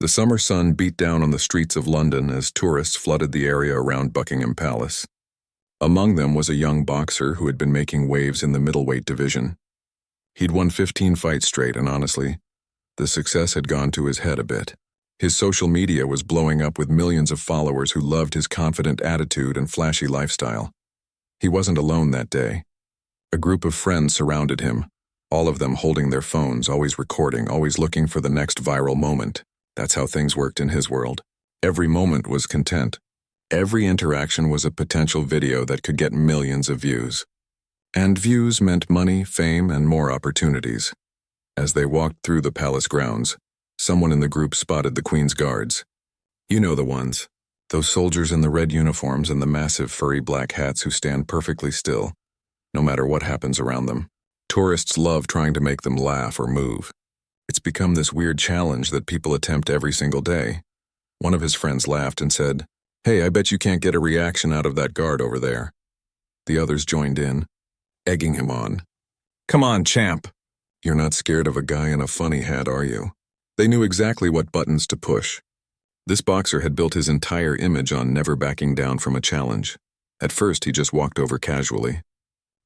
The summer sun beat down on the streets of London as tourists flooded the area around Buckingham Palace. Among them was a young boxer who had been making waves in the middleweight division. He'd won 15 fights straight, and honestly, the success had gone to his head a bit. His social media was blowing up with millions of followers who loved his confident attitude and flashy lifestyle. He wasn't alone that day. A group of friends surrounded him, all of them holding their phones, always recording, always looking for the next viral moment. That's how things worked in his world. Every moment was content. Every interaction was a potential video that could get millions of views. And views meant money, fame, and more opportunities. As they walked through the palace grounds, someone in the group spotted the Queen's guards. You know the ones. Those soldiers in the red uniforms and the massive furry black hats who stand perfectly still, no matter what happens around them. Tourists love trying to make them laugh or move. It's become this weird challenge that people attempt every single day. One of his friends laughed and said, "Hey, I bet you can't get a reaction out of that guard over there." The others joined in, egging him on. "Come on, champ. You're not scared of a guy in a funny hat, are you?" They knew exactly what buttons to push. This boxer had built his entire image on never backing down from a challenge. At first, he just walked over casually.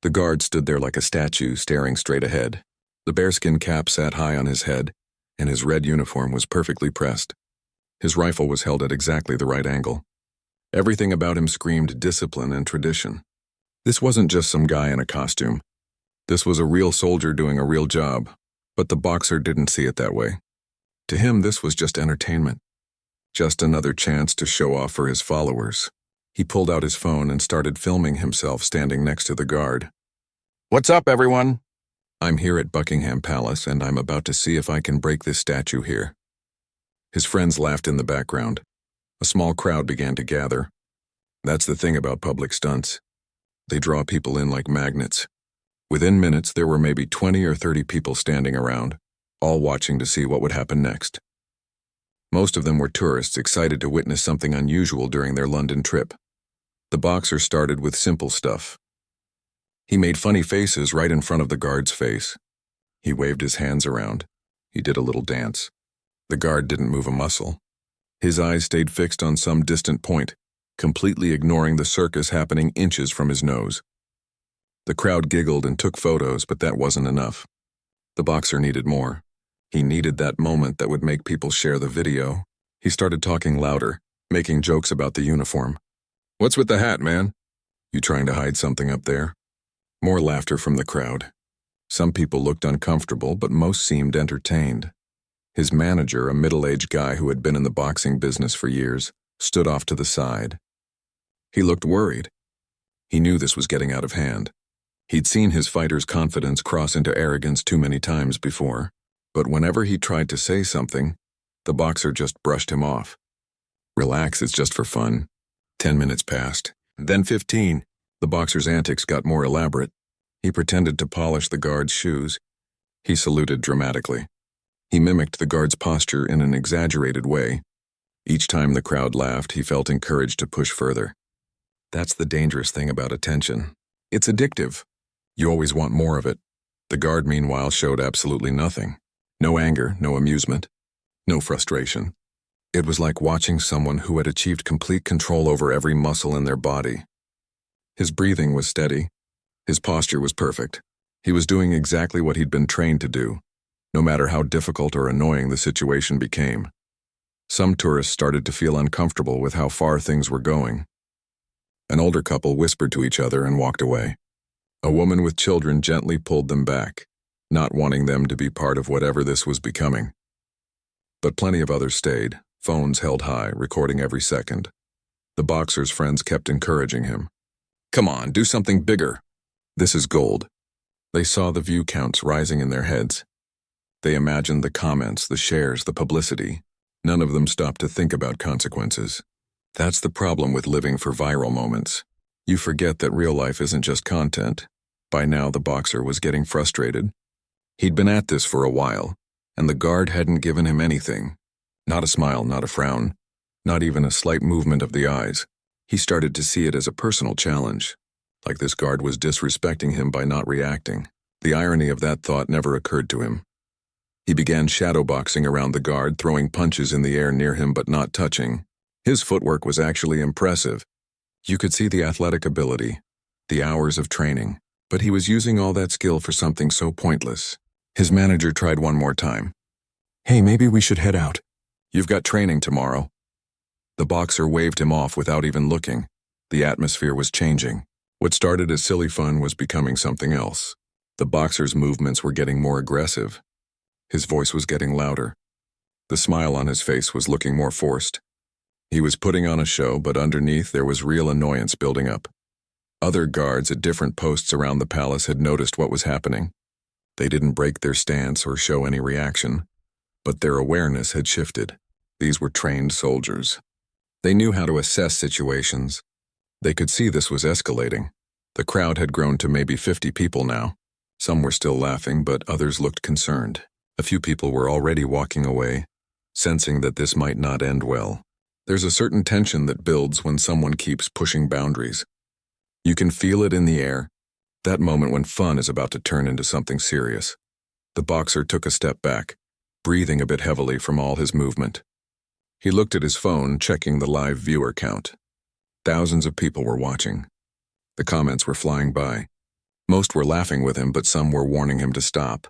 The guard stood there like a statue, staring straight ahead. The bearskin cap sat high on his head, and his red uniform was perfectly pressed. His rifle was held at exactly the right angle. Everything about him screamed discipline and tradition. This wasn't just some guy in a costume. This was a real soldier doing a real job, but the boxer didn't see it that way. To him, this was just entertainment. Just another chance to show off for his followers. He pulled out his phone and started filming himself standing next to the guard. "What's up, everyone? I'm here at Buckingham Palace, and I'm about to see if I can break this statue here." His friends laughed in the background. A small crowd began to gather. That's the thing about public stunts. They draw people in like magnets. Within minutes, there were maybe 20 or 30 people standing around, all watching to see what would happen next. Most of them were tourists excited to witness something unusual during their London trip. The boxer started with simple stuff. He made funny faces right in front of the guard's face. He waved his hands around. He did a little dance. The guard didn't move a muscle. His eyes stayed fixed on some distant point, completely ignoring the circus happening inches from his nose. The crowd giggled and took photos, but that wasn't enough. The boxer needed more. He needed that moment that would make people share the video. He started talking louder, making jokes about the uniform. "What's with the hat, man? You trying to hide something up there?" More laughter from the crowd. Some people looked uncomfortable, but most seemed entertained. His manager, a middle-aged guy who had been in the boxing business for years, stood off to the side. He looked worried. He knew this was getting out of hand. He'd seen his fighter's confidence cross into arrogance too many times before, but whenever he tried to say something, the boxer just brushed him off. "Relax, it's just for fun." 10 minutes passed, then 15. The boxer's antics got more elaborate. He pretended to polish the guard's shoes. He saluted dramatically. He mimicked the guard's posture in an exaggerated way. Each time the crowd laughed, he felt encouraged to push further. That's the dangerous thing about attention. It's addictive. You always want more of it. The guard, meanwhile, showed absolutely nothing. No anger, no amusement, no frustration. It was like watching someone who had achieved complete control over every muscle in their body. His breathing was steady. His posture was perfect. He was doing exactly what he'd been trained to do, no matter how difficult or annoying the situation became. Some tourists started to feel uncomfortable with how far things were going. An older couple whispered to each other and walked away. A woman with children gently pulled them back, not wanting them to be part of whatever this was becoming. But plenty of others stayed, phones held high, recording every second. The boxer's friends kept encouraging him. "Come on, do something bigger. This is gold." They saw the view counts rising in their heads. They imagined the comments, the shares, the publicity. None of them stopped to think about consequences. That's the problem with living for viral moments. You forget that real life isn't just content. By now, the boxer was getting frustrated. He'd been at this for a while, and the guard hadn't given him anything. Not a smile, not a frown, not even a slight movement of the eyes. He started to see it as a personal challenge, like this guard was disrespecting him by not reacting. The irony of that thought never occurred to him. He began shadowboxing around the guard, throwing punches in the air near him but not touching. His footwork was actually impressive. You could see the athletic ability, the hours of training, but he was using all that skill for something so pointless. His manager tried one more time. "Hey, maybe we should head out. You've got training tomorrow." The boxer waved him off without even looking. The atmosphere was changing. What started as silly fun was becoming something else. The boxer's movements were getting more aggressive. His voice was getting louder. The smile on his face was looking more forced. He was putting on a show, but underneath there was real annoyance building up. Other guards at different posts around the palace had noticed what was happening. They didn't break their stance or show any reaction, but their awareness had shifted. These were trained soldiers. They knew how to assess situations. They could see this was escalating. The crowd had grown to maybe 50 people now. Some were still laughing, but others looked concerned. A few people were already walking away, sensing that this might not end well. There's a certain tension that builds when someone keeps pushing boundaries. You can feel it in the air, that moment when fun is about to turn into something serious. The boxer took a step back, breathing a bit heavily from all his movement. He looked at his phone, checking the live viewer count. Thousands of people were watching. The comments were flying by. Most were laughing with him, but some were warning him to stop.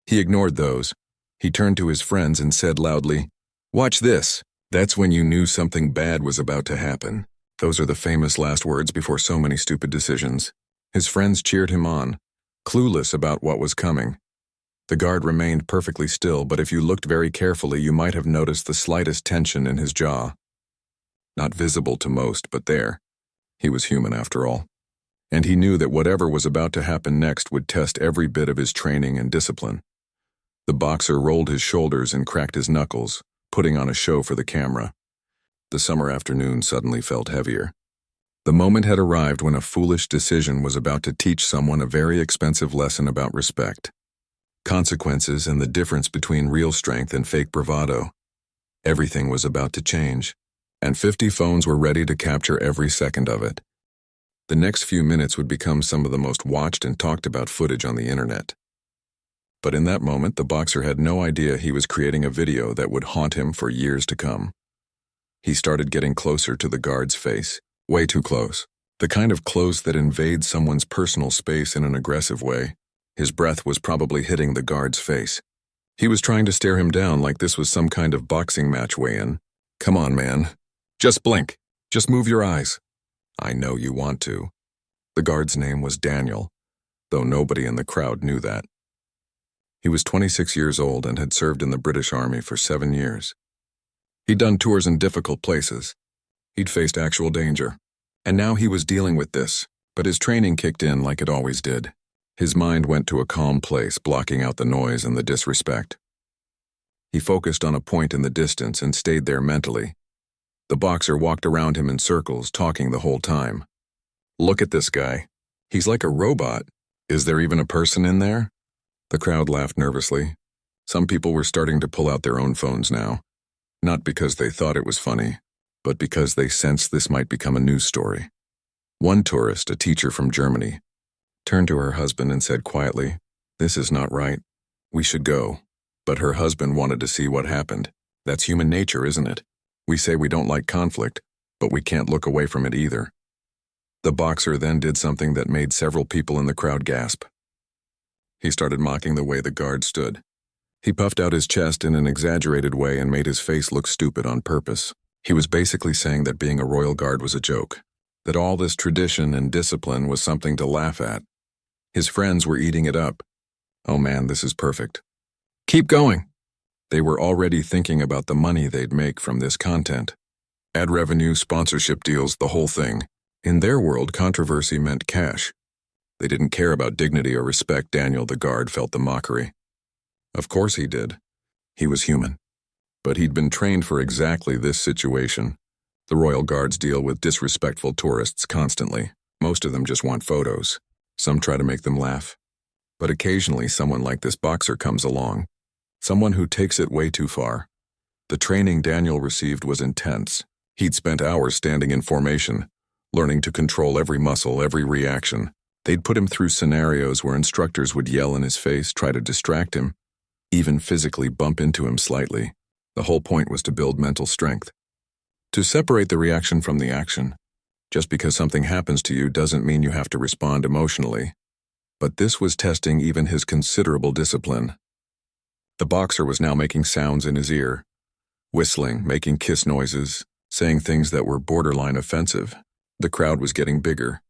He ignored those. He turned to his friends and said loudly, "Watch this." That's when you knew something bad was about to happen. Those are the famous last words before so many stupid decisions. His friends cheered him on, clueless about what was coming. The guard remained perfectly still, but if you looked very carefully, you might have noticed the slightest tension in his jaw. Not visible to most, but there. He was human after all. And he knew that whatever was about to happen next would test every bit of his training and discipline. The boxer rolled his shoulders and cracked his knuckles, putting on a show for the camera. The summer afternoon suddenly felt heavier. The moment had arrived when a foolish decision was about to teach someone a very expensive lesson about respect, consequences, and the difference between real strength and fake bravado. Everything was about to change, and 50 phones were ready to capture every second of it. The next few minutes would become some of the most watched and talked about footage on the internet. But in that moment, the boxer had no idea he was creating a video that would haunt him for years to come. He started getting closer to the guard's face, way too close. The kind of close that invades someone's personal space in an aggressive way. His breath was probably hitting the guard's face. He was trying to stare him down like this was some kind of boxing match weigh-in. "Come on, man. Just blink. Just move your eyes." "I know you want to." The guard's name was Daniel, though nobody in the crowd knew that. He was 26 years old and had served in the British Army for 7 years. He'd done tours in difficult places. He'd faced actual danger. And now he was dealing with this, but his training kicked in like it always did. His mind went to a calm place, blocking out the noise and the disrespect. He focused on a point in the distance and stayed there mentally. The boxer walked around him in circles, talking the whole time. "Look at this guy. He's like a robot. Is there even a person in there?" The crowd laughed nervously. Some people were starting to pull out their own phones now, not because they thought it was funny, but because they sensed this might become a news story. One tourist, a teacher from Germany, turned to her husband and said quietly, "This is not right. We should go." But her husband wanted to see what happened. That's human nature, isn't it? We say we don't like conflict, but we can't look away from it either. The boxer then did something that made several people in the crowd gasp. He started mocking the way the guard stood. He puffed out his chest in an exaggerated way and made his face look stupid on purpose. He was basically saying that being a royal guard was a joke, that all this tradition and discipline was something to laugh at. His friends were eating it up. "Oh man, this is perfect. Keep going." They were already thinking about the money they'd make from this content. Ad revenue, sponsorship deals, the whole thing. In their world, controversy meant cash. They didn't care about dignity or respect. Daniel the guard felt the mockery. Of course he did. He was human. But he'd been trained for exactly this situation. The royal guards deal with disrespectful tourists constantly. Most of them just want photos. Some try to make them laugh. But occasionally someone like this boxer comes along. Someone who takes it way too far. The training Daniel received was intense. He'd spent hours standing in formation, learning to control every muscle, every reaction. They'd put him through scenarios where instructors would yell in his face, try to distract him. even physically bump into him slightly. The whole point was to build mental strength. To separate the reaction from the action. Just because something happens to you doesn't mean you have to respond emotionally. But this was testing even his considerable discipline. The boxer was now making sounds in his ear, whistling, making kiss noises, saying things that were borderline offensive. The crowd was getting bigger.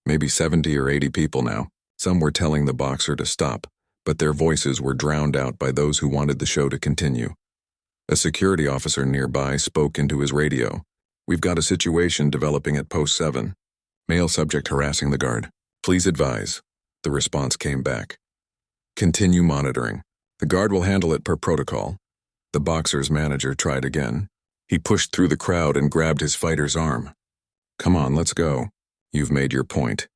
Maybe 70 or 80 people now. Some were telling the boxer to stop, but their voices were drowned out by those who wanted the show to continue. A security officer nearby spoke into his radio. "We've got a situation developing at Post 7. Male subject harassing the guard. Please advise." The response came back. "Continue monitoring. The guard will handle it per protocol." The boxer's manager tried again. He pushed through the crowd and grabbed his fighter's arm. "Come on, let's go. You've made your point."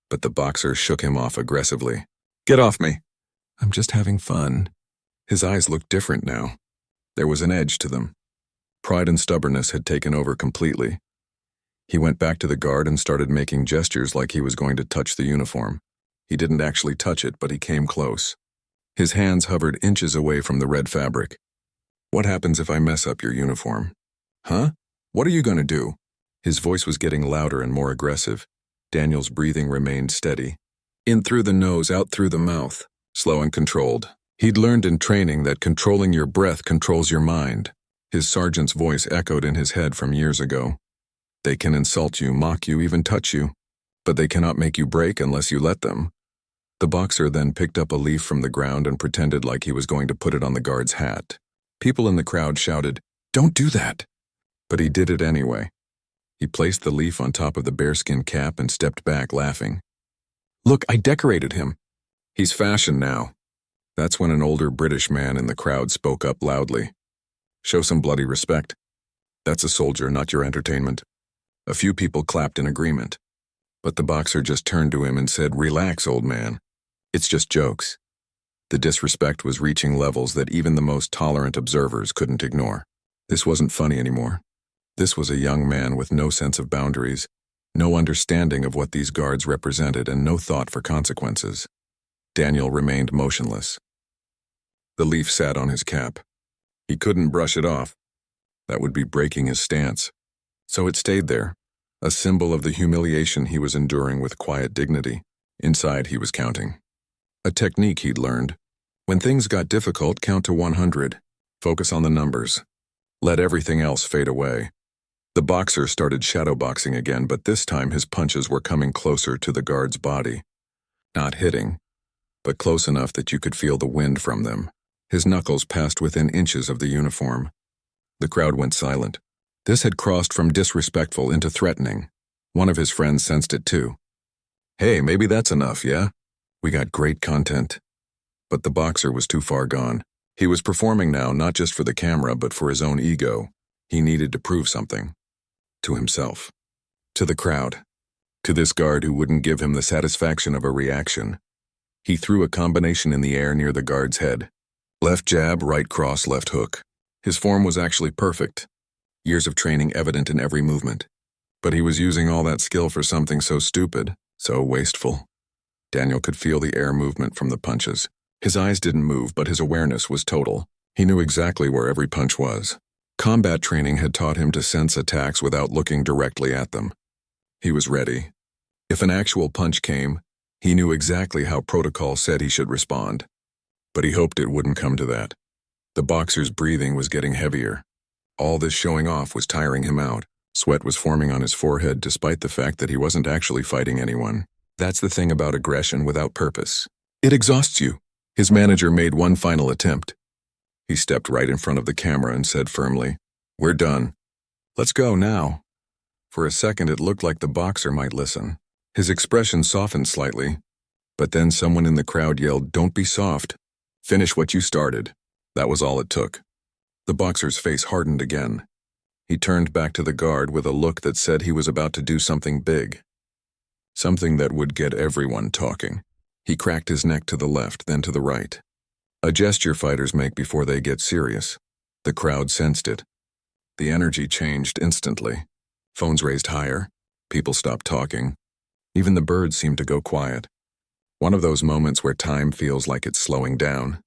But the boxer shook him off aggressively. "Get off me. I'm just having fun." His eyes looked different now. There was an edge to them. Pride and stubbornness had taken over completely. He went back to the guard and started making gestures like he was going to touch the uniform. He didn't actually touch it, but he came close. His hands hovered inches away from the red fabric. "What happens if I mess up your uniform?" "Huh? What are you going to do?" His voice was getting louder and more aggressive. Daniel's breathing remained steady. In through the nose, out through the mouth, slow and controlled. He'd learned in training that controlling your breath controls your mind. His sergeant's voice echoed in his head from years ago. "They can insult you, mock you, even touch you, but they cannot make you break unless you let them." The boxer then picked up a leaf from the ground and pretended like he was going to put it on the guard's hat. People in the crowd shouted, "Don't do that!" But he did it anyway. He placed the leaf on top of the bearskin cap and stepped back, laughing. "Look, I decorated him. He's fashion now." That's when an older British man in the crowd spoke up loudly. "Show some bloody respect. That's a soldier, not your entertainment." A few people clapped in agreement. But the boxer just turned to him and said, "Relax, old man. It's just jokes." The disrespect was reaching levels that even the most tolerant observers couldn't ignore. This wasn't funny anymore. This was a young man with no sense of boundaries, no understanding of what these guards represented, and no thought for consequences. Daniel remained motionless. The leaf sat on his cap. He couldn't brush it off. That would be breaking his stance. So it stayed there, a symbol of the humiliation he was enduring with quiet dignity. Inside, he was counting. A technique he'd learned. When things got difficult, count to 100. Focus on the numbers. Let everything else fade away. The boxer started shadowboxing again, but this time his punches were coming closer to the guard's body. Not hitting, but close enough that you could feel the wind from them. His knuckles passed within inches of the uniform. The crowd went silent. This had crossed from disrespectful into threatening. One of his friends sensed it too. "Hey, maybe that's enough, yeah? We got great content." But the boxer was too far gone. He was performing now, not just for the camera, but for his own ego. He needed to prove something. To himself. To the crowd. To this guard who wouldn't give him the satisfaction of a reaction. He threw a combination in the air near the guard's head. Left jab, right cross, left hook. His form was actually perfect. Years of training evident in every movement. But he was using all that skill for something so stupid, so wasteful. Daniel could feel the air movement from the punches. His eyes didn't move, but his awareness was total. He knew exactly where every punch was. Combat training had taught him to sense attacks without looking directly at them. He was ready. If an actual punch came, he knew exactly how protocol said he should respond. But he hoped it wouldn't come to that. The boxer's breathing was getting heavier. All this showing off was tiring him out. Sweat was forming on his forehead despite the fact that he wasn't actually fighting anyone. That's the thing about aggression without purpose. It exhausts you. His manager made one final attempt. He stepped right in front of the camera and said firmly, "We're done. Let's go now." For a second it looked like the boxer might listen. His expression softened slightly, but then someone in the crowd yelled, "Don't be soft. Finish what you started." That was all it took. The boxer's face hardened again. He turned back to the guard with a look that said he was about to do something big. Something that would get everyone talking. He cracked his neck to the left, then to the right. A gesture fighters make before they get serious. The crowd sensed it. The energy changed instantly. Phones raised higher. People stopped talking. Even the birds seemed to go quiet. One of those moments where time feels like it's slowing down.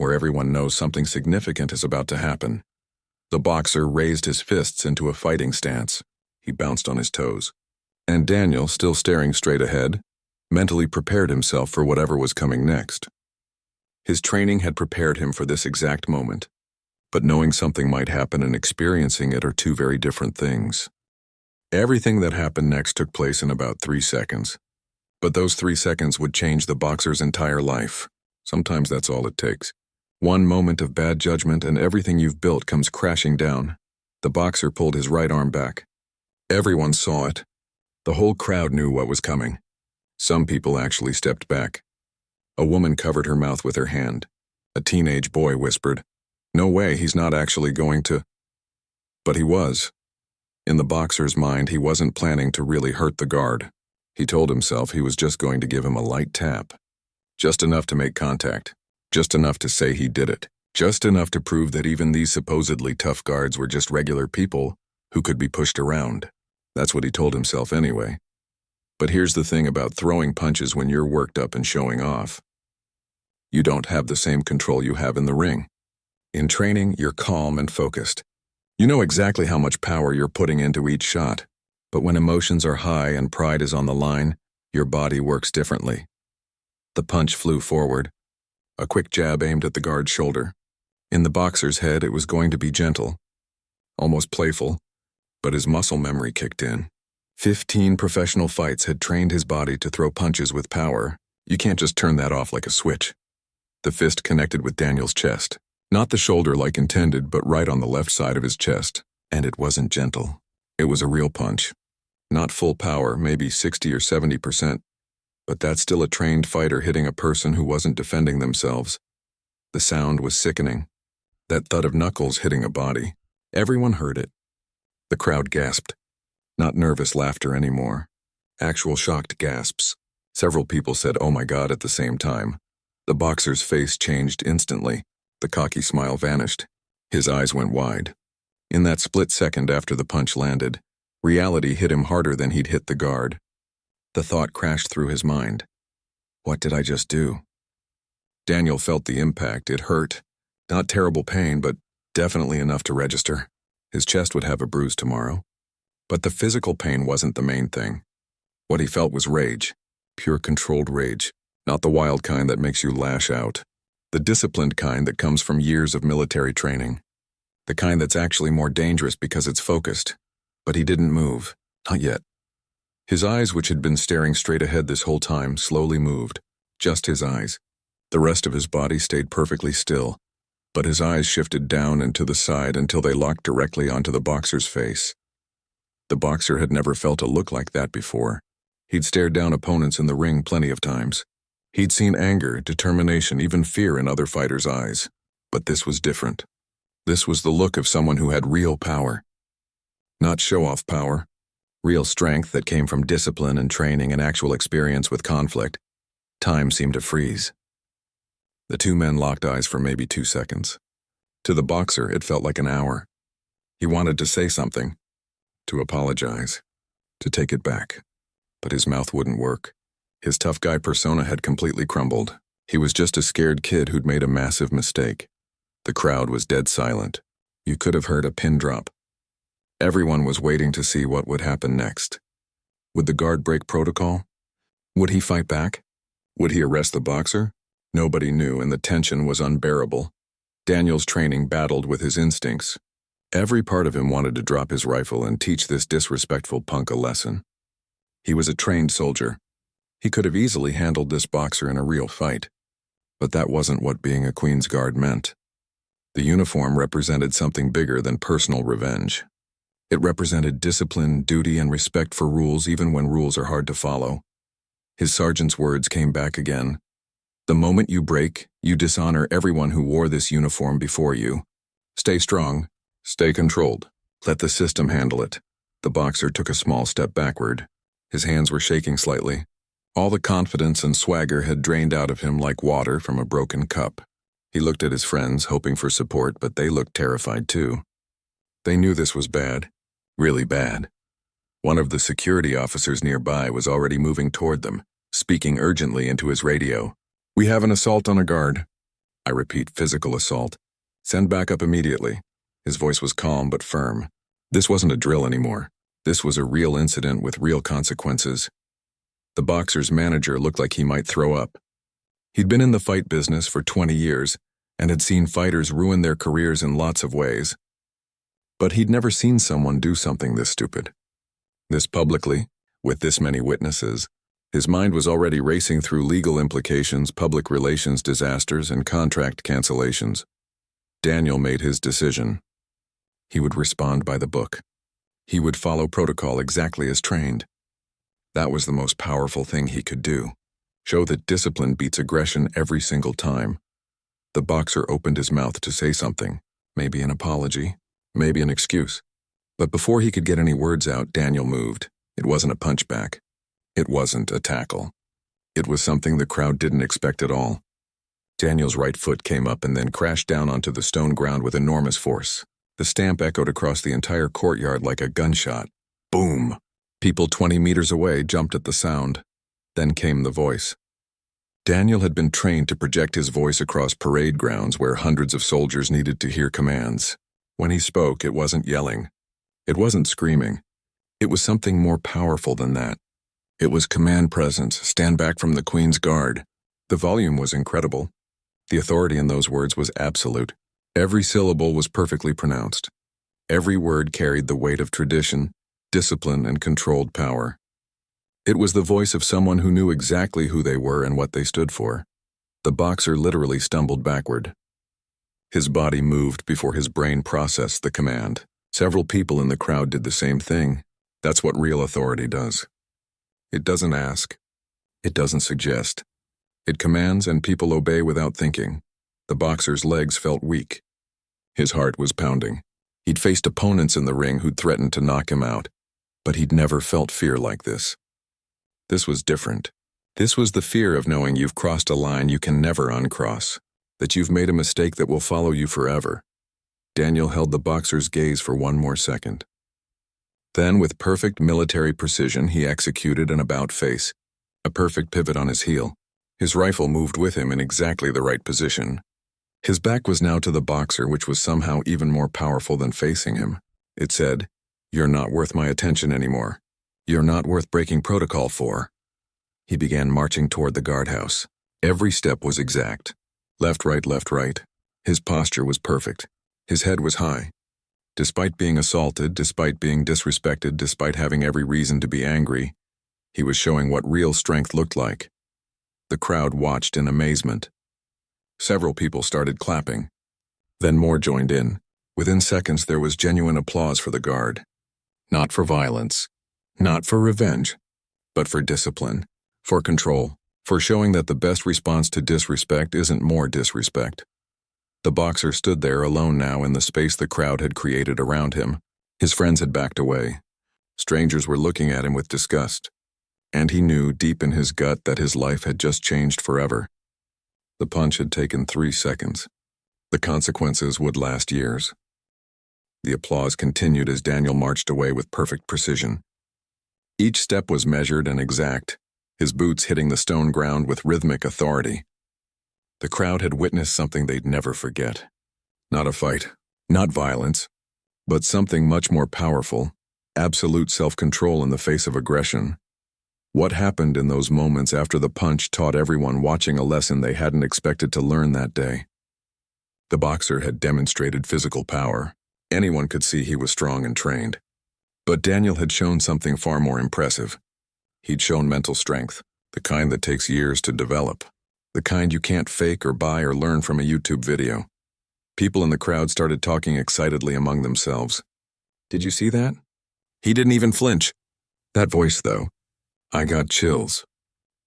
where everyone knows something significant is about to happen. The boxer raised his fists into a fighting stance. He bounced on his toes. And Daniel, still staring straight ahead, mentally prepared himself for whatever was coming next. His training had prepared him for this exact moment, but knowing something might happen and experiencing it are two very different things. Everything that happened next took place in about 3 seconds, but those 3 seconds would change the boxer's entire life. Sometimes that's all it takes. One moment of bad judgment and everything you've built comes crashing down. The boxer pulled his right arm back. Everyone saw it. The whole crowd knew what was coming. Some people actually stepped back. A woman covered her mouth with her hand. A teenage boy whispered, "No way, he's not actually going to..." But he was. In the boxer's mind, he wasn't planning to really hurt the guard. He told himself he was just going to give him a light tap. Just enough to make contact. Just enough to say he did it. Just enough to prove that even these supposedly tough guards were just regular people who could be pushed around. That's what he told himself anyway. But here's the thing about throwing punches when you're worked up and showing off. You don't have the same control you have in the ring. In training, you're calm and focused. You know exactly how much power you're putting into each shot. But when emotions are high and pride is on the line, your body works differently. The punch flew forward. A quick jab aimed at the guard's shoulder. In the boxer's head, it was going to be gentle, almost playful, but his muscle memory kicked in. 15 professional fights had trained his body to throw punches with power. You can't just turn that off like a switch. The fist connected with Daniel's chest. Not the shoulder like intended, but right on the left side of his chest. And it wasn't gentle. It was a real punch. Not full power, maybe 60 or 70%. But that's still a trained fighter hitting a person who wasn't defending themselves. The sound was sickening. That thud of knuckles hitting a body. Everyone heard it. The crowd gasped. Not nervous laughter anymore. Actual shocked gasps. Several people said, "Oh my God," at the same time. The boxer's face changed instantly. The cocky smile vanished. His eyes went wide. In that split second after the punch landed, reality hit him harder than he'd hit the guard. The thought crashed through his mind. What did I just do? Daniel felt the impact. It hurt. Not terrible pain, but definitely enough to register. His chest would have a bruise tomorrow. But the physical pain wasn't the main thing. What he felt was rage. Pure controlled rage. Not the wild kind that makes you lash out. The disciplined kind that comes from years of military training. The kind that's actually more dangerous because it's focused. But he didn't move. Not yet. His eyes, which had been staring straight ahead this whole time, slowly moved. Just his eyes. The rest of his body stayed perfectly still, but his eyes shifted down and to the side until they locked directly onto the boxer's face. The boxer had never felt a look like that before. He'd stared down opponents in the ring plenty of times. He'd seen anger, determination, even fear in other fighters' eyes. But this was different. This was the look of someone who had real power. Not show-off power. Real strength that came from discipline and training and actual experience with conflict. Time seemed to freeze. The two men locked eyes for maybe 2 seconds. To the boxer, it felt like an hour. He wanted to say something, to apologize, to take it back. But his mouth wouldn't work. His tough guy persona had completely crumbled. He was just a scared kid who'd made a massive mistake. The crowd was dead silent. You could have heard a pin drop. Everyone was waiting to see what would happen next. Would the guard break protocol? Would he fight back? Would he arrest the boxer? Nobody knew, and the tension was unbearable. Daniel's training battled with his instincts. Every part of him wanted to drop his rifle and teach this disrespectful punk a lesson. He was a trained soldier. He could have easily handled this boxer in a real fight. But that wasn't what being a Queen's Guard meant. The uniform represented something bigger than personal revenge. It represented discipline, duty, and respect for rules even when rules are hard to follow. His sergeant's words came back again. The moment you break, you dishonor everyone who wore this uniform before you. Stay strong. Stay controlled. Let the system handle it. The boxer took a small step backward. His hands were shaking slightly. All the confidence and swagger had drained out of him like water from a broken cup. He looked at his friends, hoping for support, but they looked terrified too. They knew this was bad. Really bad. One of the security officers nearby was already moving toward them, speaking urgently into his radio. "We have an assault on a guard." "I I repeat, physical assault. Send backup immediately. His voice was calm but firm. This wasn't a drill anymore. This was a real incident with real consequences. The boxer's manager looked like he might throw up. He'd been in the fight business for 20 years and had seen fighters ruin their careers in lots of ways. But he'd never seen someone do something this stupid. This publicly, with this many witnesses. His mind was already racing through legal implications, public relations disasters, and contract cancellations. Daniel made his decision. He would respond by the book. He would follow protocol exactly as trained. That was the most powerful thing he could do. Show that discipline beats aggression every single time. The boxer opened his mouth to say something, maybe an apology, maybe an excuse. But before he could get any words out, Daniel moved. It wasn't a punchback. It wasn't a tackle. It was something the crowd didn't expect at all. Daniel's right foot came up and then crashed down onto the stone ground with enormous force. The stamp echoed across the entire courtyard like a gunshot. Boom! People 20 meters away jumped at the sound. Then came the voice. Daniel had been trained to project his voice across parade grounds where hundreds of soldiers needed to hear commands. When he spoke, it wasn't yelling. It wasn't screaming. It was something more powerful than that. It was command presence, stand back from the Queen's Guard. The volume was incredible. The authority in those words was absolute. Every syllable was perfectly pronounced. Every word carried the weight of tradition, discipline, and controlled power. It was the voice of someone who knew exactly who they were and what they stood for. The boxer literally stumbled backward. His body moved before his brain processed the command. Several people in the crowd did the same thing. That's what real authority does. It doesn't ask. It doesn't suggest. It commands and people obey without thinking. The boxer's legs felt weak. His heart was pounding. He'd faced opponents in the ring who'd threatened to knock him out, but he'd never felt fear like this. This was different. This was the fear of knowing you've crossed a line you can never uncross, that you've made a mistake that will follow you forever. Daniel held the boxer's gaze for one more second. Then, with perfect military precision, he executed an about-face, a perfect pivot on his heel. His rifle moved with him in exactly the right position. His back was now to the boxer, which was somehow even more powerful than facing him. It said, "You're not worth my attention anymore. You're not worth breaking protocol for." He began marching toward the guardhouse. Every step was exact. Left, right, left, right. His posture was perfect. His head was high. Despite being assaulted, despite being disrespected, despite having every reason to be angry, he was showing what real strength looked like. The crowd watched in amazement. Several people started clapping. Then more joined in. Within seconds, there was genuine applause for the guard. Not for violence, not for revenge, but for discipline, for control, for showing that the best response to disrespect isn't more disrespect. The boxer stood there alone now in the space the crowd had created around him. His friends had backed away. Strangers were looking at him with disgust. And he knew deep in his gut that his life had just changed forever. The punch had taken 3 seconds. The consequences would last years. The applause continued as Daniel marched away with perfect precision. Each step was measured and exact, his boots hitting the stone ground with rhythmic authority. The crowd had witnessed something they'd never forget. Not a fight, not violence, but something much more powerful, absolute self-control in the face of aggression. What happened in those moments after the punch taught everyone watching a lesson they hadn't expected to learn that day. The boxer had demonstrated physical power. Anyone could see he was strong and trained. But Daniel had shown something far more impressive. He'd shown mental strength, the kind that takes years to develop. The kind you can't fake or buy or learn from a YouTube video. People in the crowd started talking excitedly among themselves. Did you see that? He didn't even flinch. That voice, though. I got chills.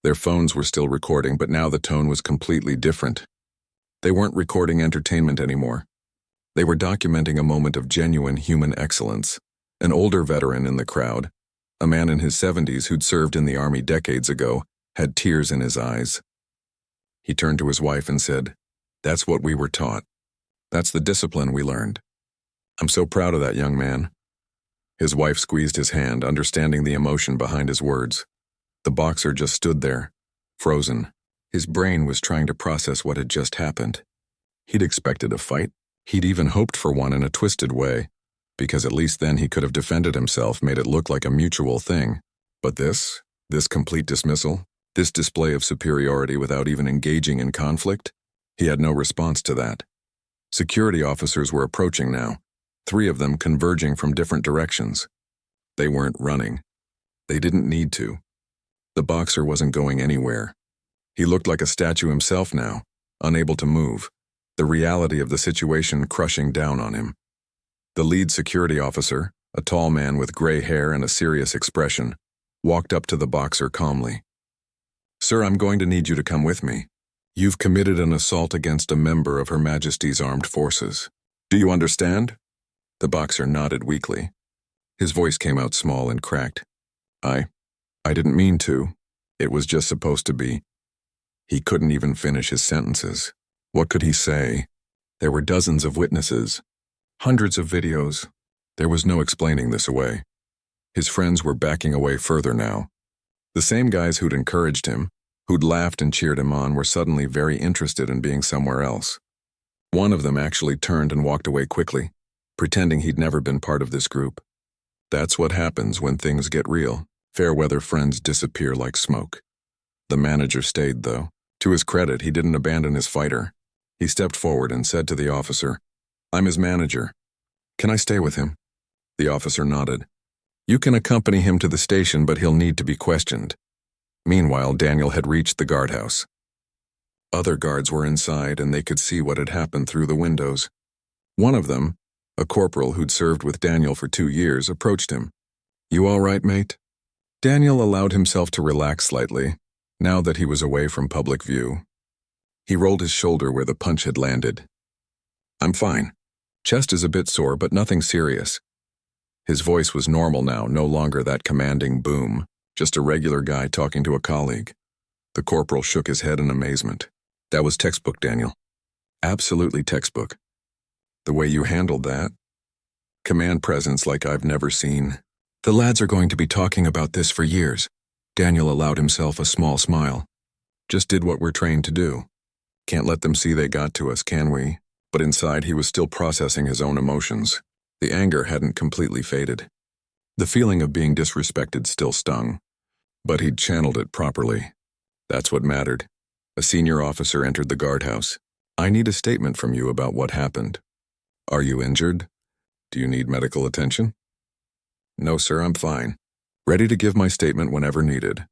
Their phones were still recording, but now the tone was completely different. They weren't recording entertainment anymore. They were documenting a moment of genuine human excellence. An older veteran in the crowd, a man in his 70s who'd served in the army decades ago, had tears in his eyes. He turned to his wife and said, "That's what we were taught. That's the discipline we learned. I'm so proud of that young man." His wife squeezed his hand, understanding the emotion behind his words. The boxer just stood there, frozen. His brain was trying to process what had just happened. He'd expected a fight. He'd even hoped for one in a twisted way, because at least then he could have defended himself, made it look like a mutual thing. But this complete dismissal, this display of superiority without even engaging in conflict, he had no response to that. Security officers were approaching now, 3 of them converging from different directions. They weren't running. They didn't need to. The boxer wasn't going anywhere. He looked like a statue himself now, unable to move, the reality of the situation crushing down on him. The lead security officer, a tall man with gray hair and a serious expression, walked up to the boxer calmly. "Sir, I'm going to need you to come with me. You've committed an assault against a member of Her Majesty's Armed Forces. Do you understand?" The boxer nodded weakly. His voice came out small and cracked. I didn't mean to. It was just supposed to be." He couldn't even finish his sentences. What could he say? There were dozens of witnesses, hundreds of videos. There was no explaining this away. His friends were backing away further now. The same guys who'd encouraged him, who'd laughed and cheered him on, were suddenly very interested in being somewhere else. One of them actually turned and walked away quickly, pretending he'd never been part of this group. That's what happens when things get real. Fair-weather friends disappear like smoke. The manager stayed, though. To his credit, he didn't abandon his fighter. He stepped forward and said to the officer, "I'm his manager. Can I stay with him?" The officer nodded. "You can accompany him to the station, but he'll need to be questioned." Meanwhile, Daniel had reached the guardhouse. Other guards were inside, and they could see what had happened through the windows. One of them, a corporal who'd served with Daniel for 2 years, approached him. "You all right, mate?" Daniel allowed himself to relax slightly, now that he was away from public view. He rolled his shoulder where the punch had landed. "I'm fine. Chest is a bit sore, but nothing serious." His voice was normal now, no longer that commanding boom, just a regular guy talking to a colleague. The corporal shook his head in amazement. "That was textbook, Daniel. Absolutely textbook. The way you handled that. Command presence like I've never seen. The lads are going to be talking about this for years." Daniel allowed himself a small smile. "Just did what we're trained to do. Can't let them see they got to us, can we?" But inside he was still processing his own emotions. The anger hadn't completely faded. The feeling of being disrespected still stung. But he'd channeled it properly. That's what mattered. A senior officer entered the guardhouse. "I need a statement from you about what happened. Are you injured? Do you need medical attention?" "No, sir, I'm fine. Ready to give my statement whenever needed."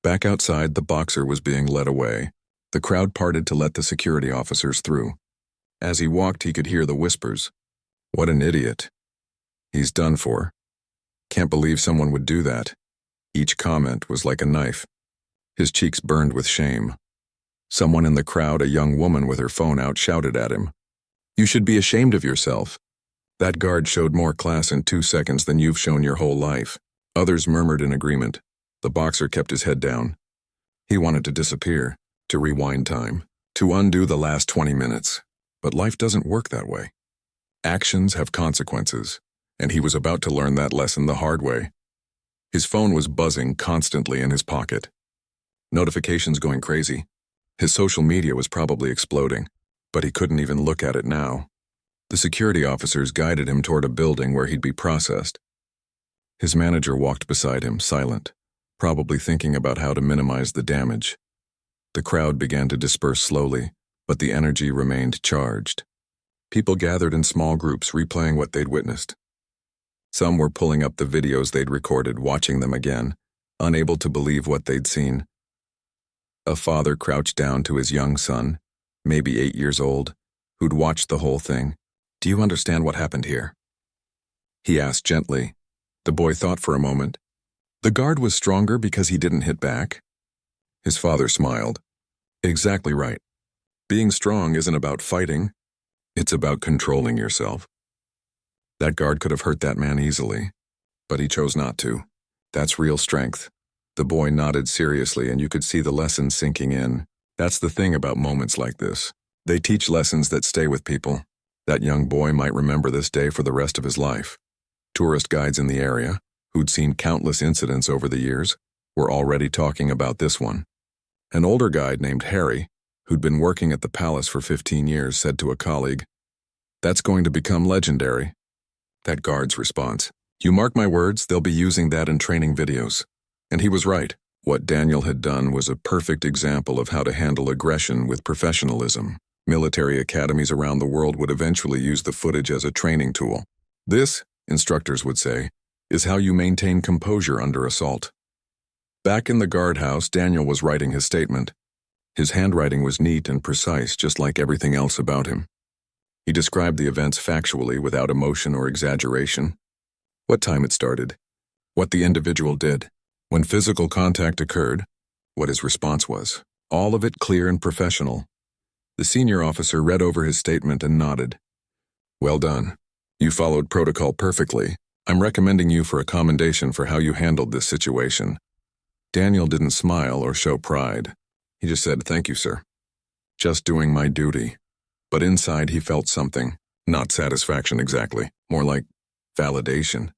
Back outside, the boxer was being led away. The crowd parted to let the security officers through. As he walked, he could hear the whispers. "What an idiot. He's done for. Can't believe someone would do that." Each comment was like a knife. His cheeks burned with shame. Someone in the crowd, a young woman with her phone out, shouted at him, "You should be ashamed of yourself. That guard showed more class in 2 seconds than you've shown your whole life." Others murmured in agreement. The boxer kept his head down. He wanted to disappear, to rewind time, to undo the last 20 minutes. But life doesn't work that way. Actions have consequences, and he was about to learn that lesson the hard way. His phone was buzzing constantly in his pocket. Notifications going crazy. His social media was probably exploding, but he couldn't even look at it now. The security officers guided him toward a building where he'd be processed. His manager walked beside him, silent, probably thinking about how to minimize the damage. The crowd began to disperse slowly, but the energy remained charged. People gathered in small groups, replaying what they'd witnessed. Some were pulling up the videos they'd recorded, watching them again, unable to believe what they'd seen. A father crouched down to his young son, maybe 8 years old, who'd watched the whole thing. "Do you understand what happened here?" he asked gently. The boy thought for a moment. The guard was stronger because he didn't hit back. His father smiled. "Exactly right. Being strong isn't about fighting. It's about controlling yourself." That guard could have hurt that man easily, but he chose not to. That's real strength. The boy nodded seriously, and you could see the lesson sinking in. That's the thing about moments like this. They teach lessons that stay with people. That young boy might remember this day for the rest of his life. Tourist guides in the area, who'd seen countless incidents over the years, were already talking about this one. An older guide named Harry, who'd been working at the palace for 15 years, said to a colleague, "That's going to become legendary." That guard's response, "You mark my words, they'll be using that in training videos." And he was right. What Daniel had done was a perfect example of how to handle aggression with professionalism. Military academies around the world would eventually use the footage as a training tool. This, instructors would say, is how you maintain composure under assault. Back in the guardhouse, Daniel was writing his statement. His handwriting was neat and precise, just like everything else about him. He described the events factually, without emotion or exaggeration. What time it started, what the individual did, when physical contact occurred, what his response was. All of it clear and professional. The senior officer read over his statement and nodded. "Well done. You followed protocol perfectly. I'm recommending you for a commendation for how you handled this situation." Daniel didn't smile or show pride. He just said, "Thank you, sir. Just doing my duty." But inside he felt something. Not satisfaction exactly, more like validation.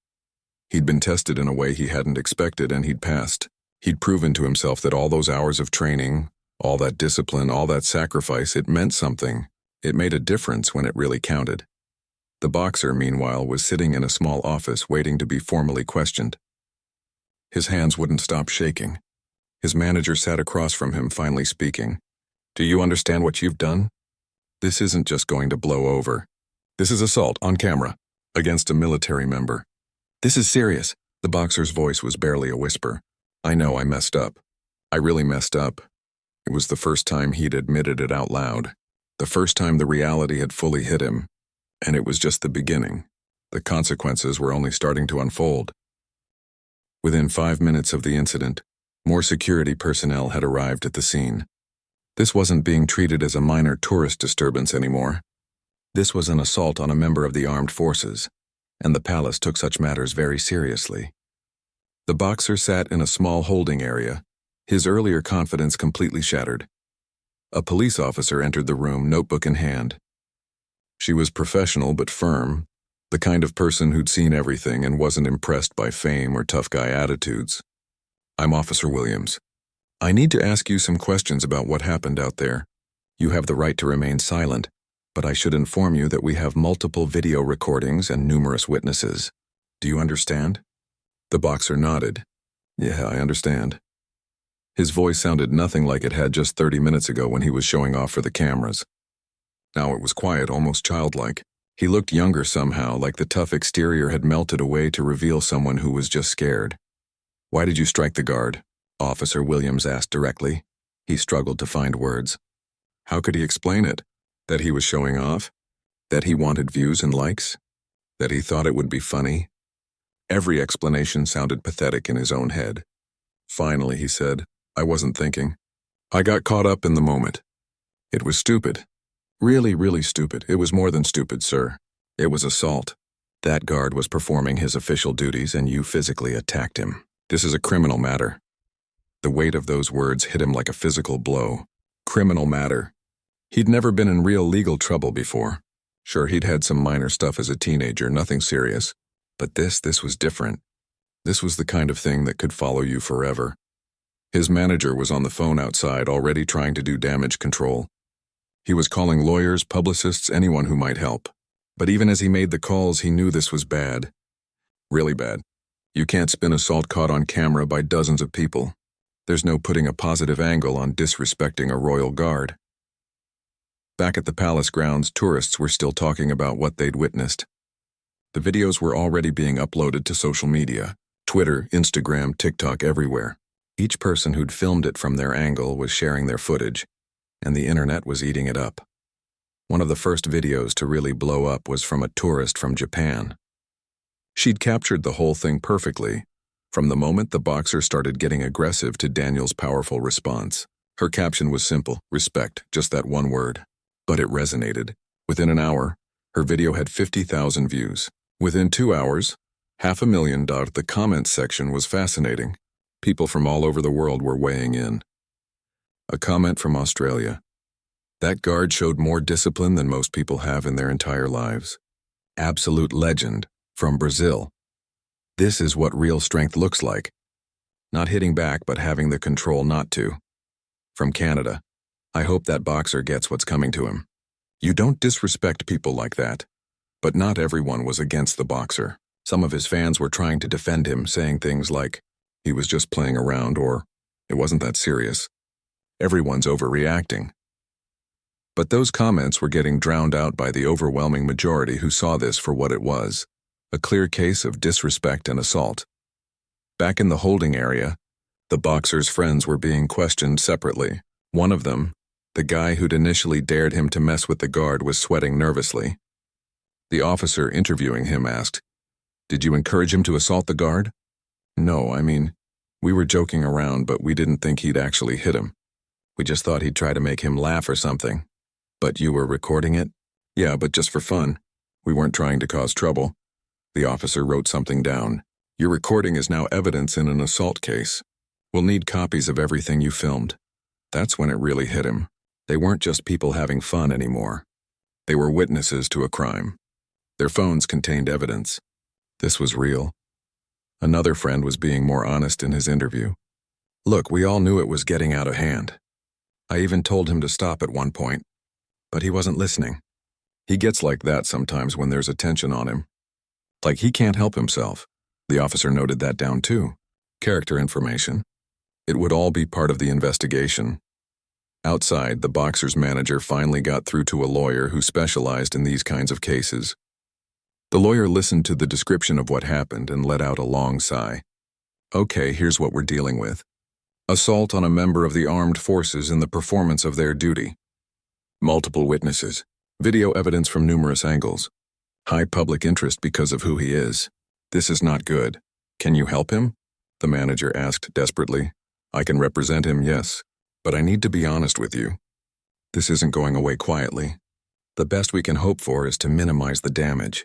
He'd been tested in a way he hadn't expected, and he'd passed. He'd proven to himself that all those hours of training, all that discipline, all that sacrifice, it meant something. It made a difference when it really counted. The boxer, meanwhile, was sitting in a small office waiting to be formally questioned. His hands wouldn't stop shaking. His manager sat across from him, finally speaking. "Do you understand what you've done? This isn't just going to blow over. This is assault on camera against a military member. This is serious." The boxer's voice was barely a whisper. "I know I messed up. I really messed up." It was the first time he'd admitted it out loud. The first time the reality had fully hit him. And it was just the beginning. The consequences were only starting to unfold. Within 5 minutes of the incident, more security personnel had arrived at the scene. This wasn't being treated as a minor tourist disturbance anymore. This was an assault on a member of the armed forces, and the palace took such matters very seriously. The boxer sat in a small holding area, his earlier confidence completely shattered. A police officer entered the room, notebook in hand. She was professional but firm, the kind of person who'd seen everything and wasn't impressed by fame or tough guy attitudes. "I'm Officer Williams. I need to ask you some questions about what happened out there. You have the right to remain silent, but I should inform you that we have multiple video recordings and numerous witnesses. Do you understand?" The boxer nodded. "Yeah, I understand." His voice sounded nothing like it had just 30 minutes ago when he was showing off for the cameras. Now it was quiet, almost childlike. He looked younger somehow, like the tough exterior had melted away to reveal someone who was just scared. "Why did you strike the guard?" Officer Williams asked directly. He struggled to find words. How could he explain it? That he was showing off? That he wanted views and likes? That he thought it would be funny? Every explanation sounded pathetic in his own head. Finally, he said, "I wasn't thinking. I got caught up in the moment. It was stupid. Really, really stupid. It was more than stupid, sir. It was assault. That guard was performing his official duties and you physically attacked him. This is a criminal matter." The weight of those words hit him like a physical blow. Criminal matter. He'd never been in real legal trouble before. Sure, he'd had some minor stuff as a teenager, nothing serious. But this was different. This was the kind of thing that could follow you forever. His manager was on the phone outside, already trying to do damage control. He was calling lawyers, publicists, anyone who might help. But even as he made the calls, he knew this was bad. Really bad. You can't spin assault caught on camera by dozens of people. There's no putting a positive angle on disrespecting a royal guard. Back at the palace grounds, tourists were still talking about what they'd witnessed. The videos were already being uploaded to social media. Twitter, Instagram, TikTok, everywhere. Each person who'd filmed it from their angle was sharing their footage, and the internet was eating it up. One of the first videos to really blow up was from a tourist from Japan. She'd captured the whole thing perfectly, from the moment the boxer started getting aggressive to Daniel's powerful response. Her caption was simple, respect, just that one word. But it resonated. Within an hour, her video had 50,000 views. Within 2 hours, 500,000. The comments section was fascinating. People from all over the world were weighing in. A comment from Australia. "That guard showed more discipline than most people have in their entire lives." Absolute legend from Brazil. "This is what real strength looks like. Not hitting back, but having the control not to." From Canada. I hope that boxer gets what's coming to him. You don't disrespect people like that. But not everyone was against the boxer. Some of his fans were trying to defend him, saying things like, he was just playing around, or it wasn't that serious. Everyone's overreacting. But those comments were getting drowned out by the overwhelming majority who saw this for what it was, a clear case of disrespect and assault. Back in the holding area, the boxer's friends were being questioned separately. One of them, the guy who'd initially dared him to mess with the guard, was sweating nervously. The officer interviewing him asked, "Did you encourage him to assault the guard?" "No, we were joking around, but we didn't think he'd actually hit him. We just thought he'd try to make him laugh or something." "But you were recording it?" "Yeah, but just for fun. We weren't trying to cause trouble." The officer wrote something down. "Your recording is now evidence in an assault case. We'll need copies of everything you filmed." That's when it really hit him. They weren't just people having fun anymore. They were witnesses to a crime. Their phones contained evidence. This was real. Another friend was being more honest in his interview. "Look, we all knew it was getting out of hand. I even told him to stop at one point, but he wasn't listening. He gets like that sometimes when there's attention on him. Like he can't help himself." The officer noted that down too. Character information. It would all be part of the investigation. Outside, the boxer's manager finally got through to a lawyer who specialized in these kinds of cases. The lawyer listened to the description of what happened and let out a long sigh. "Okay, here's what we're dealing with. Assault on a member of the armed forces in the performance of their duty. Multiple witnesses. Video evidence from numerous angles. High public interest because of who he is. This is not good. Can you help him?" The manager asked desperately. "I can represent him, yes, but I need to be honest with you. This isn't going away quietly. The best we can hope for is to minimize the damage.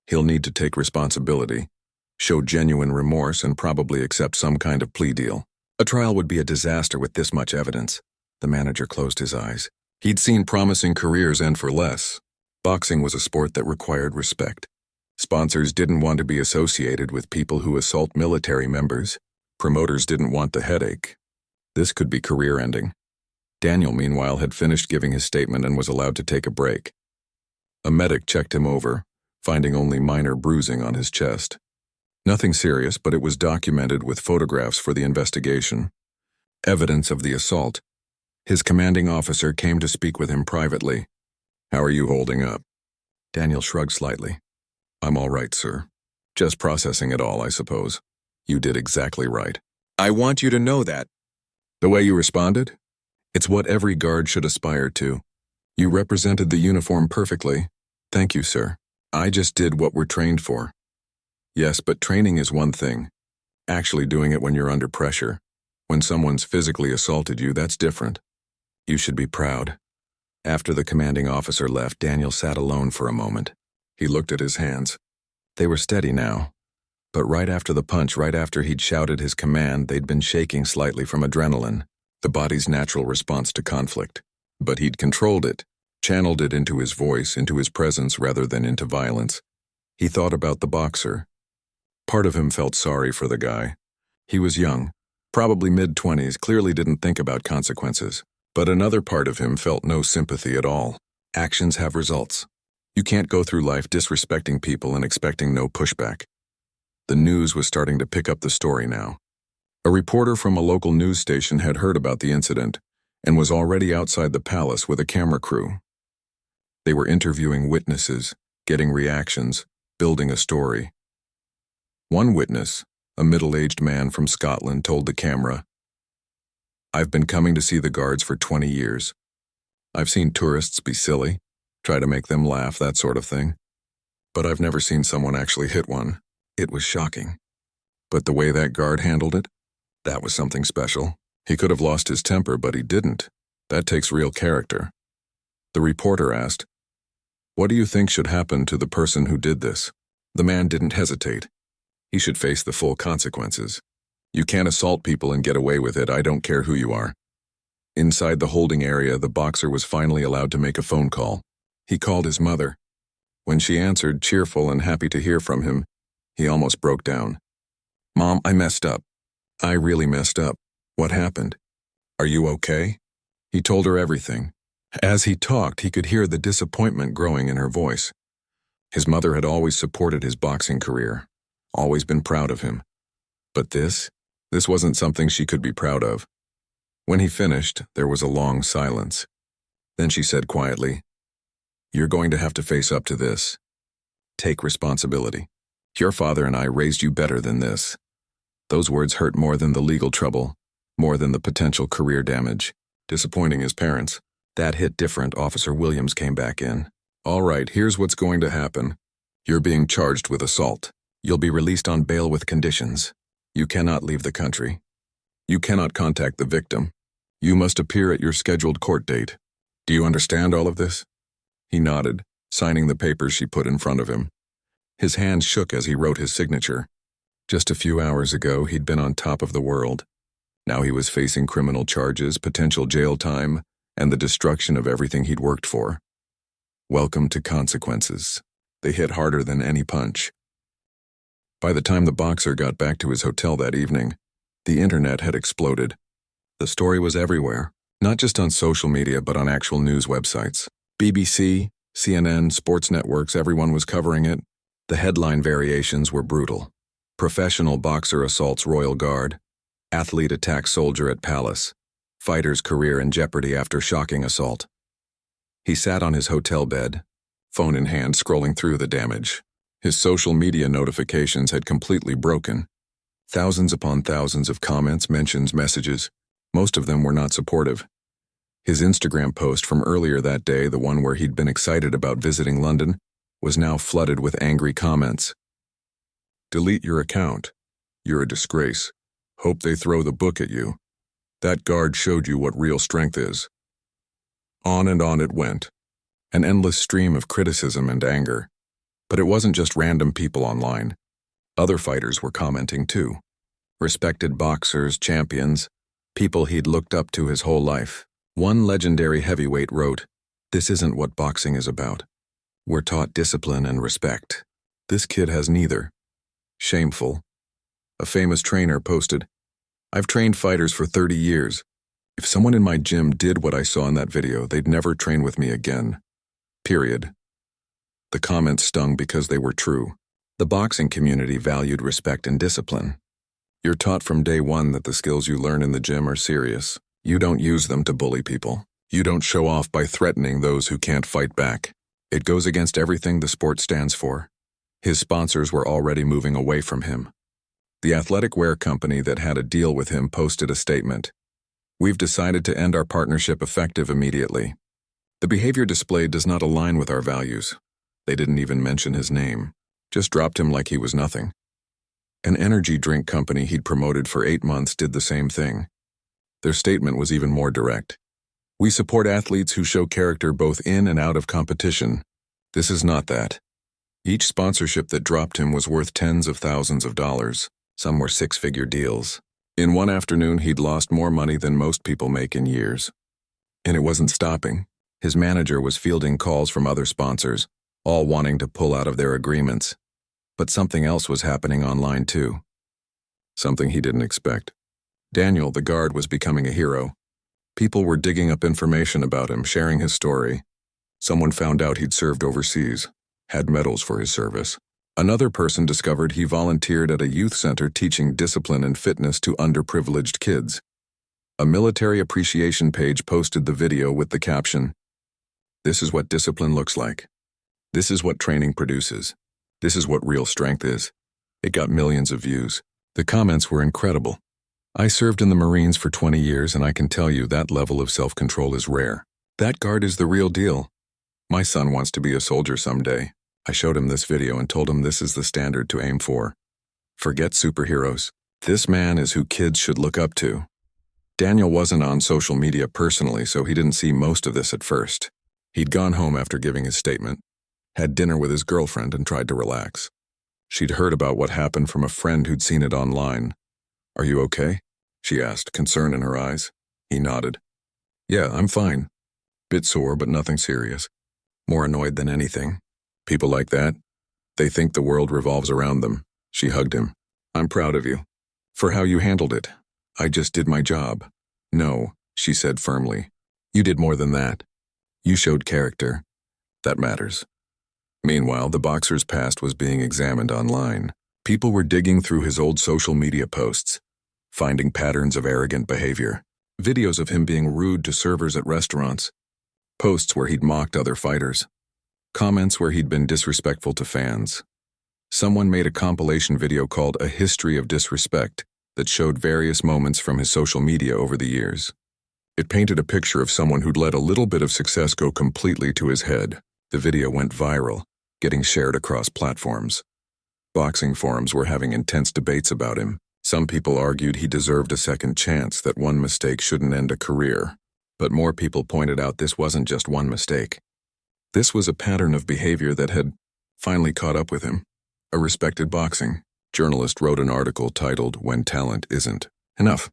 He'll need to take responsibility, show genuine remorse, and probably accept some kind of plea deal. A trial would be a disaster with this much evidence." The manager closed his eyes. He'd seen promising careers end for less. Boxing was a sport that required respect. Sponsors didn't want to be associated with people who assault military members. Promoters didn't want the headache. This could be career-ending. Daniel, meanwhile, had finished giving his statement and was allowed to take a break. A medic checked him over, finding only minor bruising on his chest. Nothing serious, but it was documented with photographs for the investigation. Evidence of the assault. His commanding officer came to speak with him privately. "How are you holding up?" Daniel shrugged slightly. "I'm all right, sir. Just processing it all, I suppose." "You did exactly right. I want you to know that." "The way you responded? It's what every guard should aspire to. You represented the uniform perfectly. Thank you, sir. I just did what we're trained for." "Yes, but training is one thing. Actually doing it when you're under pressure, when someone's physically assaulted you, that's different. You should be proud." After the commanding officer left, Daniel sat alone for a moment. He looked at his hands. They were steady now. But right after the punch, right after he'd shouted his command, they'd been shaking slightly from adrenaline, the body's natural response to conflict. But he'd controlled it, channeled it into his voice, into his presence rather than into violence. He thought about the boxer. Part of him felt sorry for the guy. He was young, probably mid-20s, clearly didn't think about consequences. But another part of him felt no sympathy at all. Actions have results. You can't go through life disrespecting people and expecting no pushback. The news was starting to pick up the story now. A reporter from a local news station had heard about the incident and was already outside the palace with a camera crew. They were interviewing witnesses, getting reactions, building a story. One witness, a middle-aged man from Scotland, told the camera, "I've been coming to see the guards for 20 years. I've seen tourists be silly, try to make them laugh, that sort of thing. But I've never seen someone actually hit one. It was shocking. But the way that guard handled it, that was something special. He could have lost his temper, but he didn't. That takes real character." The reporter asked, "What do you think should happen to the person who did this?" The man didn't hesitate. He should face the full consequences. You can't assault people and get away with it, I don't care who you are. Inside the holding area, the boxer was finally allowed to make a phone call. He called his mother. When she answered, cheerful and happy to hear from him, he almost broke down. "Mom, I messed up. I really messed up. What happened? Are you okay?" He told her everything. As he talked, he could hear the disappointment growing in her voice. His mother had always supported his boxing career, always been proud of him. But this wasn't something she could be proud of. When he finished, there was a long silence. Then she said quietly, "You're going to have to face up to this. Take responsibility. Your father and I raised you better than this." Those words hurt more than the legal trouble, more than the potential career damage. Disappointing his parents. That hit different. Officer Williams came back in. "All right, here's what's going to happen. You're being charged with assault. You'll be released on bail with conditions. You cannot leave the country. You cannot contact the victim. You must appear at your scheduled court date. Do you understand all of this?" He nodded, signing the papers she put in front of him. His hands shook as he wrote his signature. Just a few hours ago, he'd been on top of the world. Now he was facing criminal charges, potential jail time, and the destruction of everything he'd worked for. Welcome to consequences. They hit harder than any punch. By the time the boxer got back to his hotel that evening, the internet had exploded. The story was everywhere, not just on social media but on actual news websites. BBC, CNN, sports networks, everyone was covering it. The headline variations were brutal. Professional boxer assaults Royal Guard. Athlete attacks soldier at palace. Fighter's career in jeopardy after shocking assault. He sat on his hotel bed, phone in hand, scrolling through the damage. His social media notifications had completely broken. Thousands upon thousands of comments, mentions, messages. Most of them were not supportive. His Instagram post from earlier that day, the one where he'd been excited about visiting London, was now flooded with angry comments. "Delete your account. You're a disgrace. Hope they throw the book at you. That guard showed you what real strength is." On and on it went. An endless stream of criticism and anger. But it wasn't just random people online. Other fighters were commenting too. Respected boxers, champions, people he'd looked up to his whole life. One legendary heavyweight wrote, "This isn't what boxing is about. We're taught discipline and respect. This kid has neither. Shameful." A famous trainer posted, "I've trained fighters for 30 years. If someone in my gym did what I saw in that video, they'd never train with me again. Period." The comments stung because they were true. The boxing community valued respect and discipline. You're taught from day one that the skills you learn in the gym are serious. You don't use them to bully people. You don't show off by threatening those who can't fight back. It goes against everything the sport stands for. His sponsors were already moving away from him. The athletic wear company that had a deal with him posted a statement. "We've decided to end our partnership effective immediately. The behavior displayed does not align with our values." They didn't even mention his name, just dropped him like he was nothing. An energy drink company he'd promoted for 8 months did the same thing. Their statement was even more direct. "We support athletes who show character both in and out of competition. This is not that." Each sponsorship that dropped him was worth tens of thousands of dollars. Some were six-figure deals. In one afternoon, he'd lost more money than most people make in years. And it wasn't stopping. His manager was fielding calls from other sponsors, all wanting to pull out of their agreements. But something else was happening online too. Something he didn't expect. Daniel, the guard, was becoming a hero. People were digging up information about him, sharing his story. Someone found out he'd served overseas, had medals for his service. Another person discovered he volunteered at a youth center teaching discipline and fitness to underprivileged kids. A military appreciation page posted the video with the caption, "This is what discipline looks like. This is what training produces. This is what real strength is." It got millions of views. The comments were incredible. "I served in the Marines for 20 years and I can tell you that level of self-control is rare. That guard is the real deal. My son wants to be a soldier someday. I showed him this video and told him this is the standard to aim for. Forget superheroes. This man is who kids should look up to." Daniel wasn't on social media personally, so he didn't see most of this at first. He'd gone home after giving his statement, had dinner with his girlfriend and tried to relax. She'd heard about what happened from a friend who'd seen it online. "Are you okay?" she asked, concern in her eyes. He nodded. "Yeah, I'm fine. Bit sore, but nothing serious. More annoyed than anything. People like that, they think the world revolves around them." She hugged him. "I'm proud of you. For how you handled it. I just did my job." "No," she said firmly. You did more than that. You showed character. That matters. Meanwhile, the boxer's past was being examined online. People were digging through his old social media posts, finding patterns of arrogant behavior, videos of him being rude to servers at restaurants, posts where he'd mocked other fighters, comments where he'd been disrespectful to fans. Someone made a compilation video called A History of Disrespect that showed various moments from his social media over the years. It painted a picture of someone who'd let a little bit of success go completely to his head. The video went viral, getting shared across platforms. Boxing forums were having intense debates about him. Some people argued he deserved a second chance, that one mistake shouldn't end a career. But more people pointed out this wasn't just one mistake. This was a pattern of behavior that had finally caught up with him. A respected boxing journalist wrote an article titled "When Talent Isn't Enough."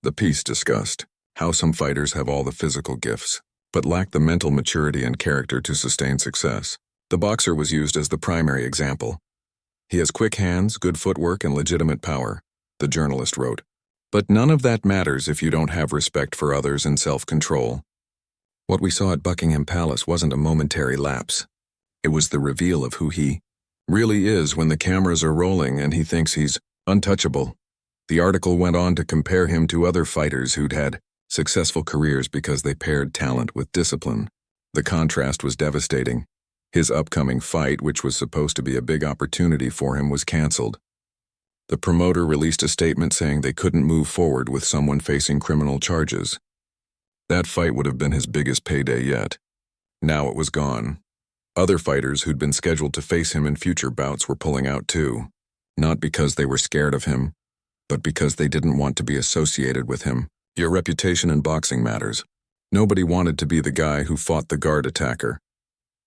The piece discussed how some fighters have all the physical gifts, but lack the mental maturity and character to sustain success. The boxer was used as the primary example. He has quick hands, good footwork, and legitimate power, the journalist wrote. But none of that matters if you don't have respect for others and self-control. What we saw at Buckingham Palace wasn't a momentary lapse. It was the reveal of who he really is when the cameras are rolling and he thinks he's untouchable. The article went on to compare him to other fighters who'd had successful careers because they paired talent with discipline. The contrast was devastating. His upcoming fight, which was supposed to be a big opportunity for him, was canceled. The promoter released a statement saying they couldn't move forward with someone facing criminal charges. That fight would have been his biggest payday yet. Now it was gone. Other fighters who'd been scheduled to face him in future bouts were pulling out too. Not because they were scared of him, but because they didn't want to be associated with him. Your reputation in boxing matters. Nobody wanted to be the guy who fought the guard attacker.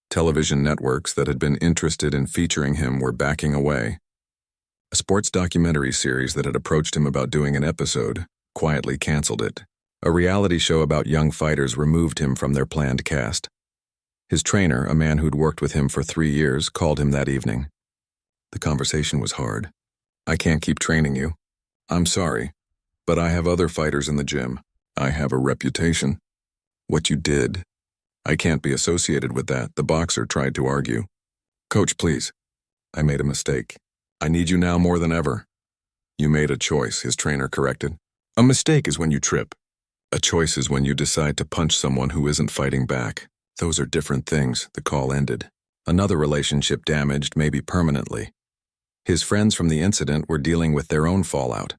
Television networks that had been interested in featuring him were backing away. A sports documentary series that had approached him about doing an episode quietly canceled it. A reality show about young fighters removed him from their planned cast. His trainer, a man who'd worked with him for 3 years, called him that evening. The conversation was hard. "I can't keep training you. I'm sorry, but I have other fighters in the gym. I have a reputation. What you did, I can't be associated with that," the boxer tried to argue. "Coach, please. I made a mistake. I need you now more than ever." "You made a choice," his trainer corrected. "A mistake is when you trip. A choice is when you decide to punch someone who isn't fighting back. Those are different things." The call ended. Another relationship damaged, maybe permanently. His friends from the incident were dealing with their own fallout.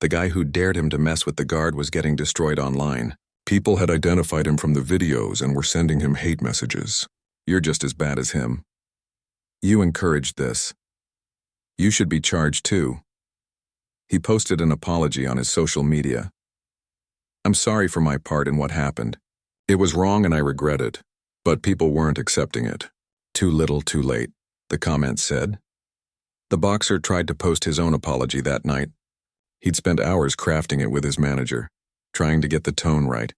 The guy who dared him to mess with the guard was getting destroyed online. People had identified him from the videos and were sending him hate messages. "You're just as bad as him. You encouraged this. You should be charged too." He posted an apology on his social media. "I'm sorry for my part in what happened. It was wrong and I regret it, but people weren't accepting it. Too little, too late," the comment said. The boxer tried to post his own apology that night. He'd spent hours crafting it with his manager, trying to get the tone right.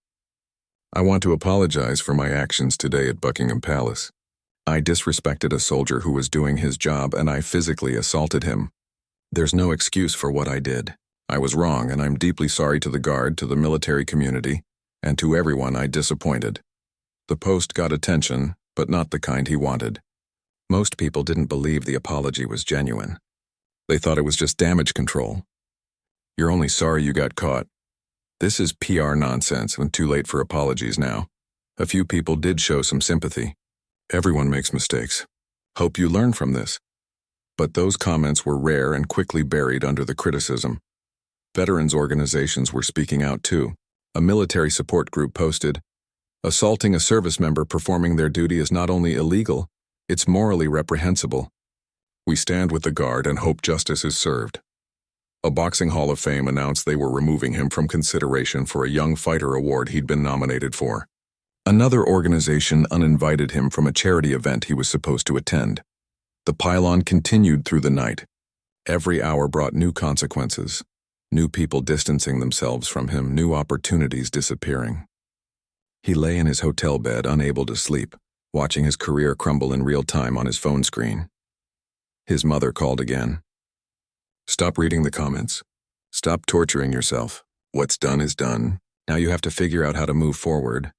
"I want to apologize for my actions today at Buckingham Palace. I disrespected a soldier who was doing his job and I physically assaulted him. There's no excuse for what I did. I was wrong and I'm deeply sorry to the guard, to the military community, and to everyone I disappointed." The post got attention, but not the kind he wanted. Most people didn't believe the apology was genuine. They thought it was just damage control. "You're only sorry you got caught. This is PR nonsense and too late for apologies now." A few people did show some sympathy. "Everyone makes mistakes. Hope you learn from this." But those comments were rare and quickly buried under the criticism. Veterans organizations were speaking out too. A military support group posted, "Assaulting a service member performing their duty is not only illegal, it's morally reprehensible. We stand with the guard and hope justice is served." A Boxing Hall of Fame announced they were removing him from consideration for a Young Fighter award he'd been nominated for. Another organization uninvited him from a charity event he was supposed to attend. The pile-on continued through the night. Every hour brought new consequences, new people distancing themselves from him, new opportunities disappearing. He lay in his hotel bed, unable to sleep, watching his career crumble in real time on his phone screen. His mother called again. "Stop reading the comments. Stop torturing yourself. What's done is done, Now you have to figure out how to move forward.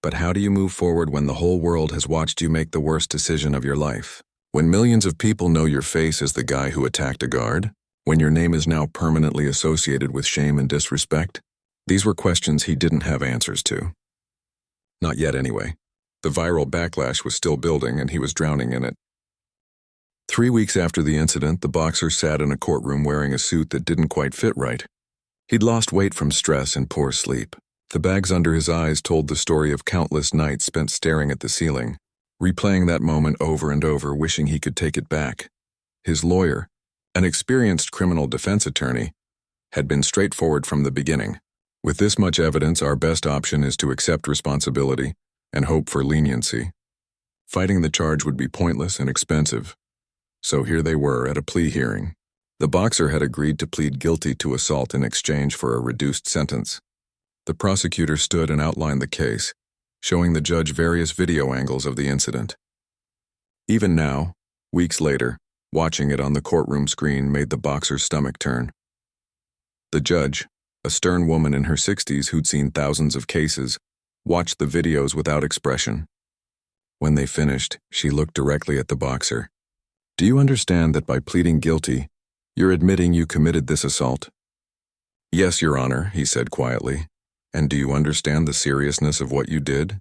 But how do you move forward when the whole world has watched you make the worst decision of your life? When millions of people know your face as the guy who attacked a guard? When your name is now permanently associated with shame and disrespect? These were questions he didn't have answers to. Not yet, anyway. The viral backlash was still building, and he was drowning in it. 3 weeks after the incident, the boxer sat in a courtroom wearing a suit that didn't quite fit right. He'd lost weight from stress and poor sleep. The bags under his eyes told the story of countless nights spent staring at the ceiling, replaying that moment over and over, wishing he could take it back. His lawyer, an experienced criminal defense attorney, had been straightforward from the beginning. With this much evidence, our best option is to accept responsibility and hope for leniency. Fighting the charge would be pointless and expensive. So here they were at a plea hearing. The boxer had agreed to plead guilty to assault in exchange for a reduced sentence. The prosecutor stood and outlined the case, showing the judge various video angles of the incident. Even now, weeks later, watching it on the courtroom screen made the boxer's stomach turn. The judge, a stern woman in her 60s who'd seen thousands of cases, watched the videos without expression. When they finished, she looked directly at the boxer. "Do you understand that by pleading guilty, you're admitting you committed this assault?" "Yes, Your Honor," he said quietly. "And do you understand the seriousness of what you did?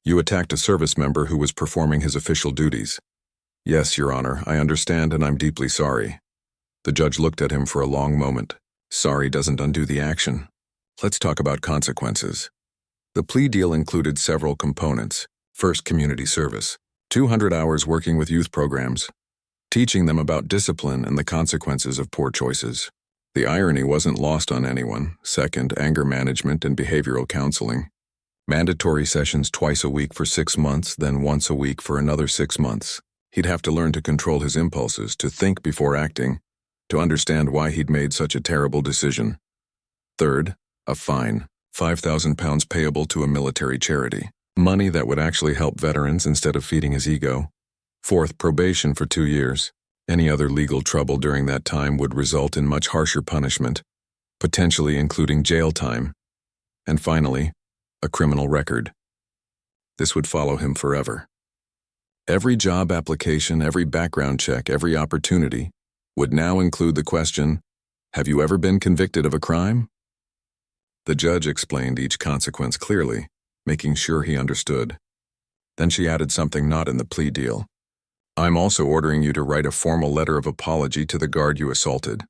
You attacked a service member who was performing his official duties." "Yes, Your Honor, I understand, and I'm deeply sorry." The judge looked at him for a long moment. Sorry doesn't undo the action. Let's talk about consequences. The plea deal included several components. First, community service. 200 hours working with youth programs, teaching them about discipline and the consequences of poor choices. The irony wasn't lost on anyone. Second, anger management and behavioral counseling. Mandatory sessions twice a week for 6 months, then once a week for another 6 months. He'd have to learn to control his impulses, to think before acting, to understand why he'd made such a terrible decision. Third, a fine, £5,000 payable to a military charity. Money that would actually help veterans instead of feeding his ego. Fourth, probation for 2 years. Any other legal trouble during that time would result in much harsher punishment, potentially including jail time. And finally, a criminal record. This would follow him forever. Every job application, every background check, every opportunity would now include the question, "Have you ever been convicted of a crime?" The judge explained each consequence clearly, making sure he understood. Then she added something not in the plea deal. "I'm also ordering you to write a formal letter of apology to the guard you assaulted.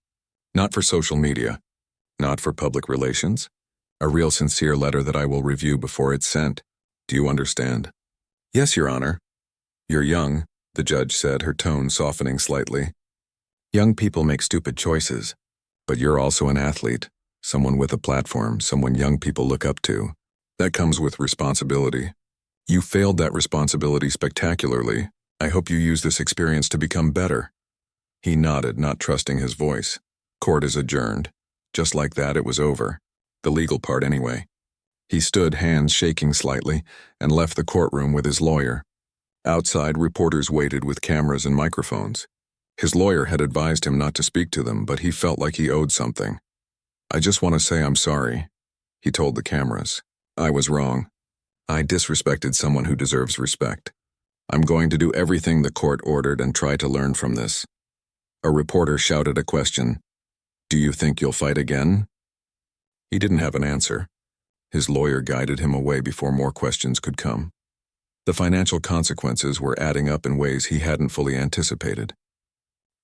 Not for social media, not for public relations. A real sincere letter that I will review before it's sent. Do you understand?" "Yes, Your Honor." "You're young," the judge said, her tone softening slightly. "Young people make stupid choices, but you're also an athlete, someone with a platform, someone young people look up to. That comes with responsibility. You failed that responsibility spectacularly. I hope you use this experience to become better." He nodded, not trusting his voice. Court is adjourned. Just like that, it was over. The legal part, anyway. He stood, hands shaking slightly, and left the courtroom with his lawyer. Outside, reporters waited with cameras and microphones. His lawyer had advised him not to speak to them, but he felt like he owed something. "I just want to say I'm sorry," he told the cameras. "I was wrong. I disrespected someone who deserves respect. I'm going to do everything the court ordered and try to learn from this." A reporter shouted a question. "Do you think you'll fight again?" He didn't have an answer. His lawyer guided him away before more questions could come. The financial consequences were adding up in ways he hadn't fully anticipated.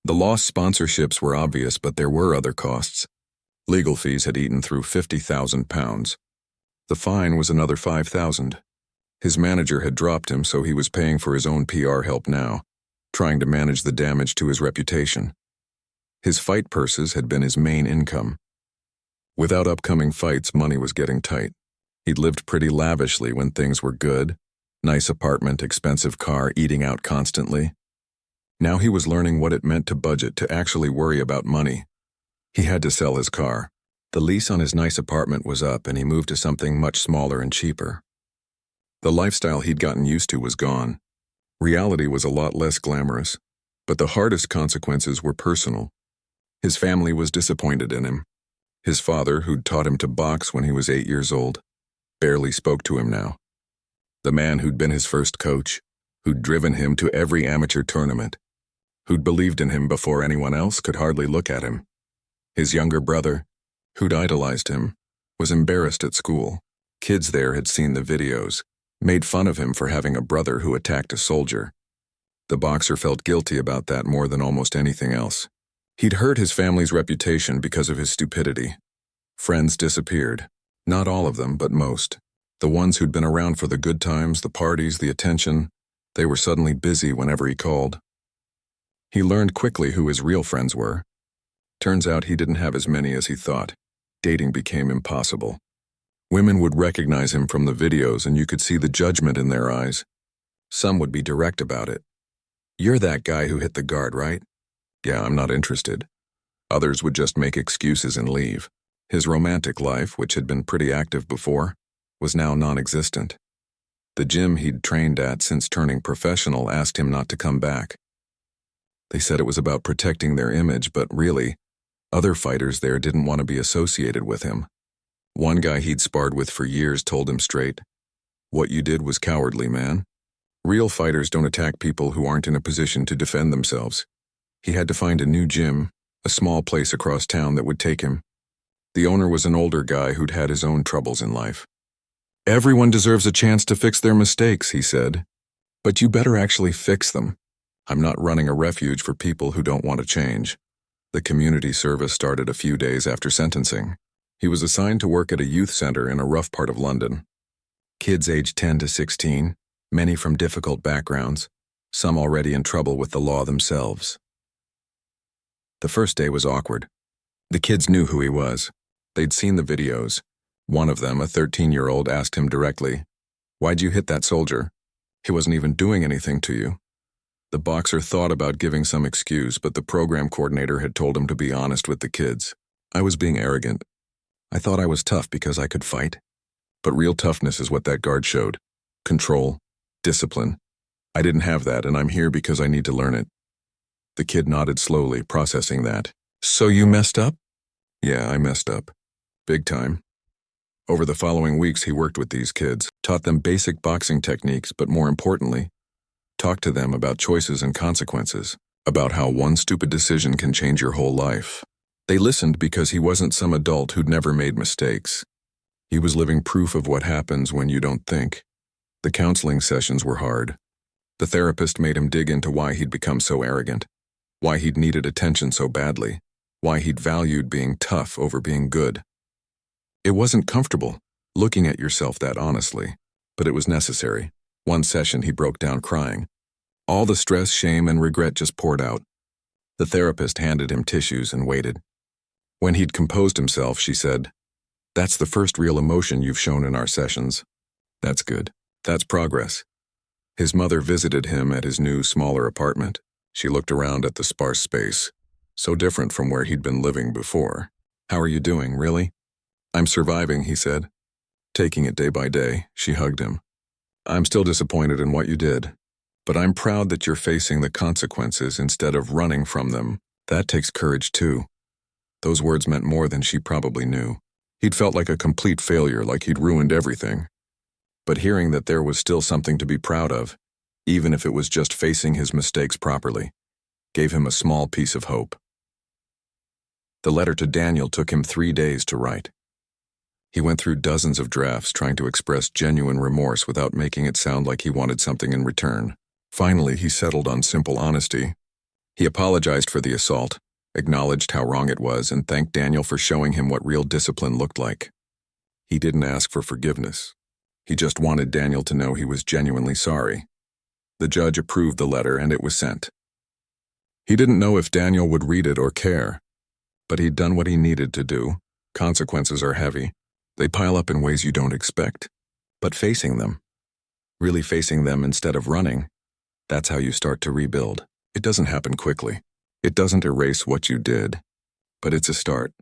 The lost sponsorships were obvious, but there were other costs. Legal fees had eaten through £50,000. The fine was another $5,000. His manager had dropped him, so he was paying for his own PR help now, trying to manage the damage to his reputation. His fight purses had been his main income. Without upcoming fights, money was getting tight. He'd lived pretty lavishly when things were good. Nice apartment, expensive car, eating out constantly. Now he was learning what it meant to budget, to actually worry about money. He had to sell his car. The lease on his nice apartment was up, and he moved to something much smaller and cheaper. The lifestyle he'd gotten used to was gone. Reality was a lot less glamorous, but the hardest consequences were personal. His family was disappointed in him. His father, who'd taught him to box when he was 8 years old, barely spoke to him now. The man who'd been his first coach, who'd driven him to every amateur tournament, who'd believed in him before anyone else could hardly look at him. His younger brother, who'd idolized him, was embarrassed at school. Kids there had seen the videos, made fun of him for having a brother who attacked a soldier. The boxer felt guilty about that more than almost anything else. He'd hurt his family's reputation because of his stupidity. Friends disappeared. Not all of them, but most. The ones who'd been around for the good times, the parties, the attention, they were suddenly busy whenever he called. He learned quickly who his real friends were. Turns out he didn't have as many as he thought. Dating became impossible. Women would recognize him from the videos and you could see the judgment in their eyes. Some would be direct about it. "You're that guy who hit the guard, right?" "Yeah, I'm not interested." Others would just make excuses and leave. His romantic life, which had been pretty active before, was now non-existent. The gym he'd trained at since turning professional asked him not to come back. They said it was about protecting their image, but really, other fighters there didn't want to be associated with him. One guy he'd sparred with for years told him straight, "What you did was cowardly, man. Real fighters don't attack people who aren't in a position to defend themselves." He had to find a new gym, a small place across town that would take him. The owner was an older guy who'd had his own troubles in life. "Everyone deserves a chance to fix their mistakes," he said. "But you better actually fix them. I'm not running a refuge for people who don't want to change." The community service started a few days after sentencing. He was assigned to work at a youth center in a rough part of London. Kids aged 10 to 16, many from difficult backgrounds, some already in trouble with the law themselves. The first day was awkward. The kids knew who he was. They'd seen the videos. One of them, a 13-year-old, asked him directly, "Why'd you hit that soldier? He wasn't even doing anything to you." The boxer thought about giving some excuse, but the program coordinator had told him to be honest with the kids. "I was being arrogant. I thought I was tough because I could fight. But real toughness is what that guard showed. Control, discipline. I didn't have that, and I'm here because I need to learn it." The kid nodded slowly, processing that. "So you messed up?" "Yeah, I messed up. Big time." Over the following weeks, he worked with these kids, taught them basic boxing techniques, but more importantly, talked to them about choices and consequences, about how one stupid decision can change your whole life. They listened because he wasn't some adult who'd never made mistakes. He was living proof of what happens when you don't think. The counseling sessions were hard. The therapist made him dig into why he'd become so arrogant, why he'd needed attention so badly, why he'd valued being tough over being good. It wasn't comfortable, looking at yourself that honestly, but it was necessary. One session he broke down crying. All the stress, shame, and regret just poured out. The therapist handed him tissues and waited. When he'd composed himself, she said, "That's the first real emotion you've shown in our sessions. That's good. That's progress." His mother visited him at his new, smaller apartment. She looked around at the sparse space, so different from where he'd been living before. "How are you doing, really?" "I'm surviving," he said. Taking it day by day, she hugged him. "I'm still disappointed in what you did, but I'm proud that you're facing the consequences instead of running from them. That takes courage, too." Those words meant more than she probably knew. He'd felt like a complete failure, like he'd ruined everything. But hearing that there was still something to be proud of, even if it was just facing his mistakes properly, gave him a small piece of hope. The letter to Daniel took him 3 days to write. He went through dozens of drafts trying to express genuine remorse without making it sound like he wanted something in return. Finally, he settled on simple honesty. He apologized for the assault, acknowledged how wrong it was, and thanked Daniel for showing him what real discipline looked like. He didn't ask for forgiveness. He just wanted Daniel to know he was genuinely sorry. The judge approved the letter and it was sent. He didn't know if Daniel would read it or care, but he'd done what he needed to do. Consequences are heavy. They pile up in ways you don't expect. But facing them, really facing them instead of running, that's how you start to rebuild. It doesn't happen quickly. It doesn't erase what you did, but it's a start.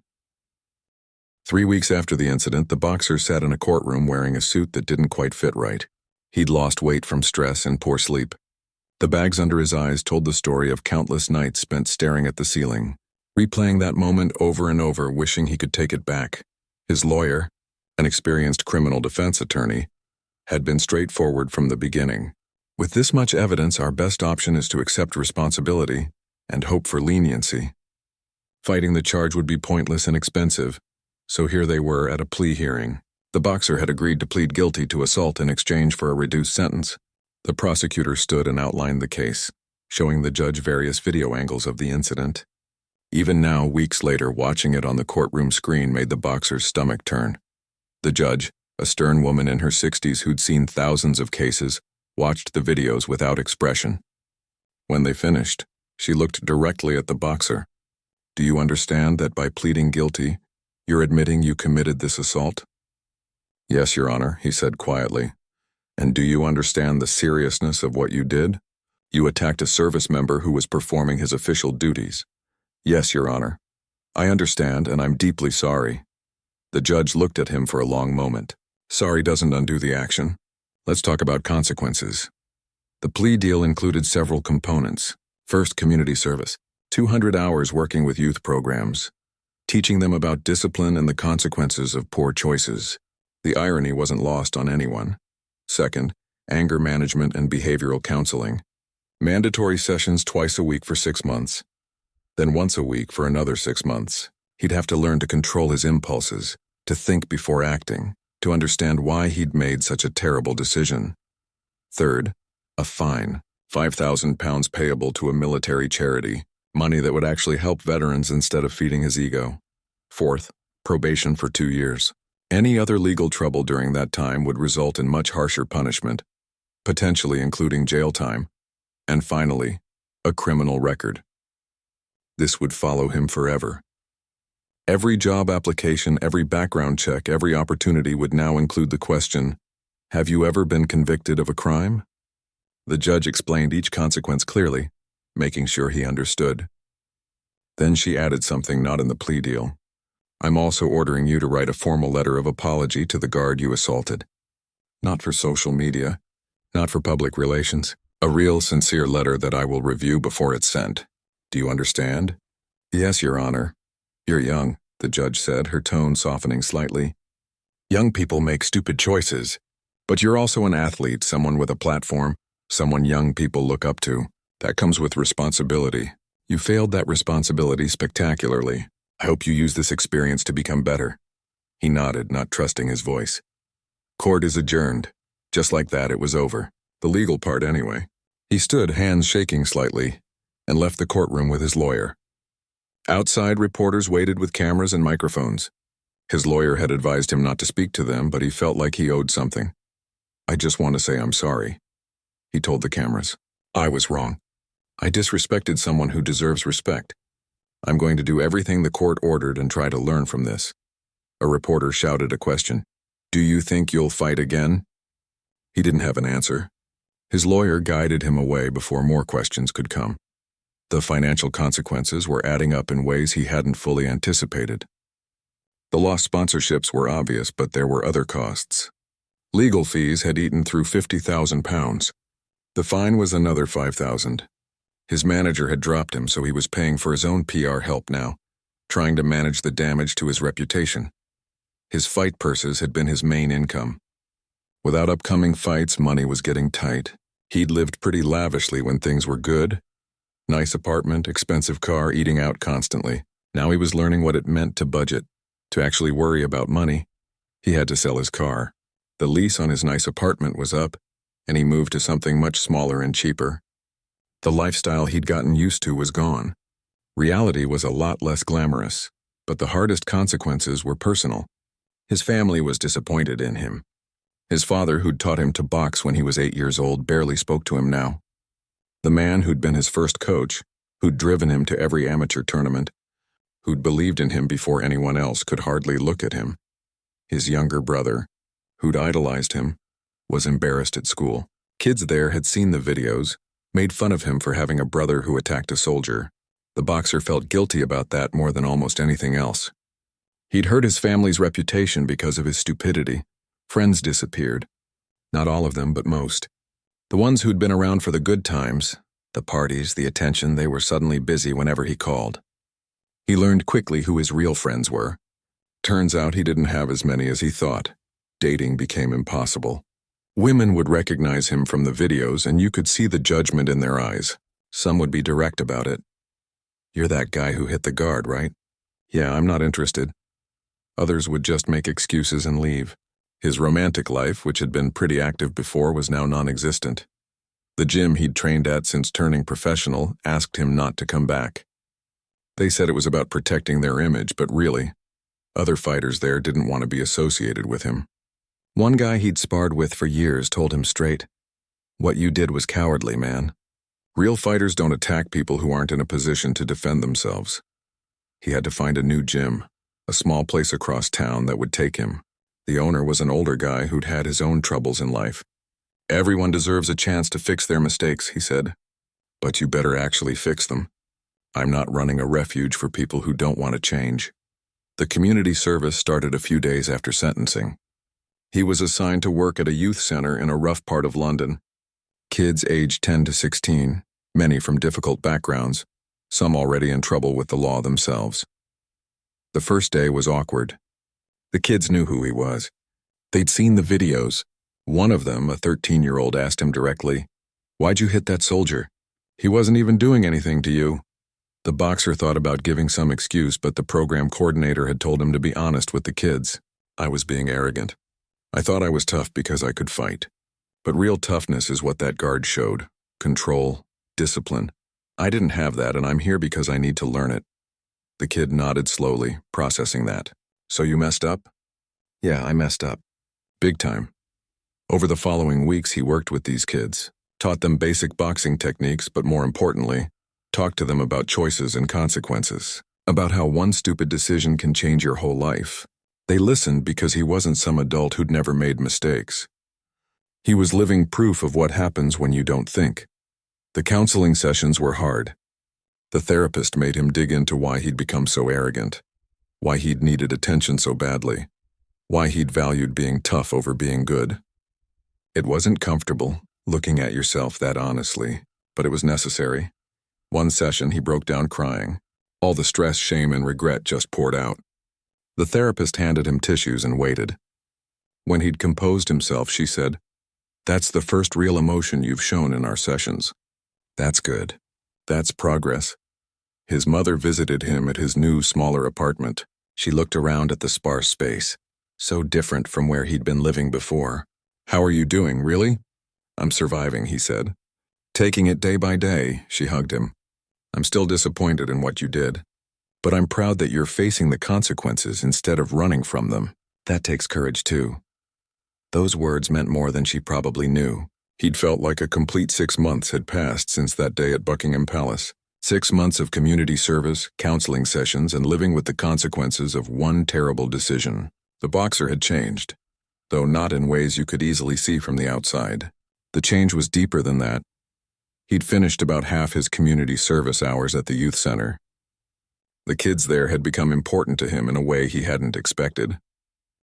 3 weeks after the incident, the boxer sat in a courtroom wearing a suit that didn't quite fit right. He'd lost weight from stress and poor sleep. The bags under his eyes told the story of countless nights spent staring at the ceiling, replaying that moment over and over, wishing he could take it back. His lawyer, an experienced criminal defense attorney, had been straightforward from the beginning. With this much evidence, our best option is to accept responsibility and hope for leniency. Fighting the charge would be pointless and expensive, so here they were at a plea hearing. The boxer had agreed to plead guilty to assault in exchange for a reduced sentence. The prosecutor stood and outlined the case, showing the judge various video angles of the incident. Even now, weeks later, watching it on the courtroom screen made the boxer's stomach turn. The judge, a stern woman in her 60s who'd seen thousands of cases, watched the videos without expression. When they finished, she looked directly at the boxer. "Do you understand that by pleading guilty, you're admitting you committed this assault?" "Yes, Your Honor," he said quietly. "And do you understand the seriousness of what you did? You attacked a service member who was performing his official duties." "Yes, Your Honor. I understand, and I'm deeply sorry." The judge looked at him for a long moment. "Sorry doesn't undo the action. Let's talk about consequences." The plea deal included several components. First, community service. 200 hours working with youth programs, teaching them about discipline and the consequences of poor choices. The irony wasn't lost on anyone. Second, anger management and behavioral counseling. Mandatory sessions twice a week for 6 months, then once a week for another 6 months. He'd have to learn to control his impulses, to think before acting, to understand why he'd made such a terrible decision. Third, a fine, £5,000 payable to a military charity, money that would actually help veterans instead of feeding his ego. Fourth, probation for 2 years. Any other legal trouble during that time would result in much harsher punishment, potentially including jail time. And finally, a criminal record. This would follow him forever. Every job application, every background check, every opportunity would now include the question, "Have you ever been convicted of a crime?" The judge explained each consequence clearly, making sure he understood. Then she added something not in the plea deal. "I'm also ordering you to write a formal letter of apology to the guard you assaulted. Not for social media, not for public relations. A real, sincere letter that I will review before it's sent. Do you understand?" "Yes, Your Honor." "You're young," the judge said, her tone softening slightly. "Young people make stupid choices, but you're also an athlete, someone with a platform, someone young people look up to. That comes with responsibility. You failed that responsibility spectacularly. I hope you use this experience to become better." He nodded, not trusting his voice. Court is adjourned. Just like that, it was over. The legal part, anyway. He stood, hands shaking slightly, and left the courtroom with his lawyer. Outside, reporters waited with cameras and microphones. His lawyer had advised him not to speak to them, but he felt like he owed something. "I just want to say I'm sorry," he told the cameras. "I was wrong. I disrespected someone who deserves respect. I'm going to do everything the court ordered and try to learn from this." A reporter shouted a question. "Do you think you'll fight again?" He didn't have an answer. His lawyer guided him away before more questions could come. The financial consequences were adding up in ways he hadn't fully anticipated. The lost sponsorships were obvious, but there were other costs. Legal fees had eaten through £50,000. The fine was another $5,000. His manager had dropped him, so he was paying for his own PR help now, trying to manage the damage to his reputation. His fight purses had been his main income. Without upcoming fights, money was getting tight. He'd lived pretty lavishly when things were good. Nice apartment, expensive car, eating out constantly. Now he was learning what it meant to budget, to actually worry about money. He had to sell his car. The lease on his nice apartment was up, and he moved to something much smaller and cheaper. The lifestyle he'd gotten used to was gone. Reality was a lot less glamorous, but the hardest consequences were personal. His family was disappointed in him. His father, who'd taught him to box when he was 8 years old, barely spoke to him now. The man who'd been his first coach, who'd driven him to every amateur tournament, who'd believed in him before anyone else, could hardly look at him. His younger brother, who'd idolized him, was embarrassed at school. Kids there had seen the videos, made fun of him for having a brother who attacked a soldier. The boxer felt guilty about that more than almost anything else. He'd hurt his family's reputation because of his stupidity. Friends disappeared. Not all of them, but most. The ones who'd been around for the good times, the parties, the attention, they were suddenly busy whenever he called. He learned quickly who his real friends were. Turns out he didn't have as many as he thought. Dating became impossible. Women would recognize him from the videos, and you could see the judgment in their eyes. Some would be direct about it. "You're that guy who hit the guard, right?" "Yeah, I'm not interested." Others would just make excuses and leave. His romantic life, which had been pretty active before, was now non-existent. The gym he'd trained at since turning professional asked him not to come back. They said it was about protecting their image, but really, other fighters there didn't want to be associated with him. One guy he'd sparred with for years told him straight, "What you did was cowardly, man. Real fighters don't attack people who aren't in a position to defend themselves." He had to find a new gym, a small place across town that would take him. The owner was an older guy who'd had his own troubles in life. "Everyone deserves a chance to fix their mistakes," he said. "But you better actually fix them. I'm not running a refuge for people who don't want to change." The community service started a few days after sentencing. He was assigned to work at a youth center in a rough part of London. Kids aged 10 to 16, many from difficult backgrounds, some already in trouble with the law themselves. The first day was awkward. The kids knew who he was. They'd seen the videos. One of them, a 13-year-old, asked him directly, "Why'd you hit that soldier? He wasn't even doing anything to you." The boxer thought about giving some excuse, but the program coordinator had told him to be honest with the kids. "I was being arrogant. I thought I was tough because I could fight. But real toughness is what that guard showed. Control, discipline. I didn't have that, and I'm here because I need to learn it." The kid nodded slowly, processing that. "So you messed up?" "Yeah, I messed up. Big time." Over the following weeks, he worked with these kids, taught them basic boxing techniques, but more importantly, talked to them about choices and consequences, about how one stupid decision can change your whole life. They listened because he wasn't some adult who'd never made mistakes. He was living proof of what happens when you don't think. The counseling sessions were hard. The therapist made him dig into why he'd become so arrogant, why he'd needed attention so badly, why he'd valued being tough over being good. It wasn't comfortable, looking at yourself that honestly, but it was necessary. One session, he broke down crying. All the stress, shame, and regret just poured out. The therapist handed him tissues and waited. When he'd composed himself, she said, "That's the first real emotion you've shown in our sessions. That's good. That's progress." His mother visited him at his new, smaller apartment. She looked around at the sparse space, so different from where he'd been living before. "How are you doing, really?" "I'm surviving," he said. "Taking it day by day," she hugged him. "I'm still disappointed in what you did, but I'm proud that you're facing the consequences instead of running from them. That takes courage, too." Those words meant more than she probably knew. He'd felt like a complete 6 months had passed since that day at Buckingham Palace. 6 months of community service, counseling sessions, and living with the consequences of one terrible decision. The boxer had changed, though not in ways you could easily see from the outside. The change was deeper than that. He'd finished about half his community service hours at the youth center. The kids there had become important to him in a way he hadn't expected.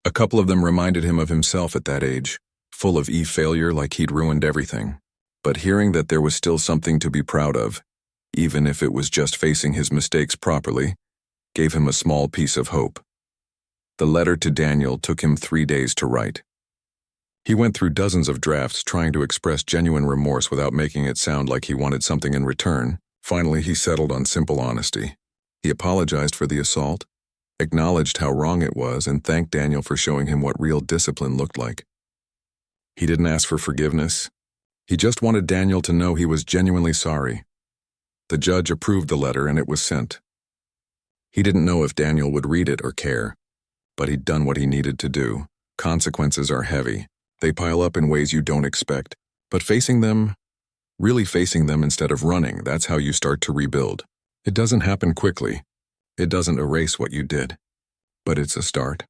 A couple of them reminded him of himself at that age, full of failure like he'd ruined everything. But hearing that there was still something to be proud of, even if it was just facing his mistakes properly, gave him a small piece of hope. The letter to Daniel took him 3 days to write. He went through dozens of drafts trying to express genuine remorse without making it sound like he wanted something in return. Finally, he settled on simple honesty. He apologized for the assault, acknowledged how wrong it was, and thanked Daniel for showing him what real discipline looked like. He didn't ask for forgiveness. He just wanted Daniel to know he was genuinely sorry. The judge approved the letter and it was sent. He didn't know if Daniel would read it or care, but he'd done what he needed to do. Consequences are heavy. They pile up in ways you don't expect. But facing them, really facing them instead of running, that's how you start to rebuild. It doesn't happen quickly. It doesn't erase what you did. But it's a start.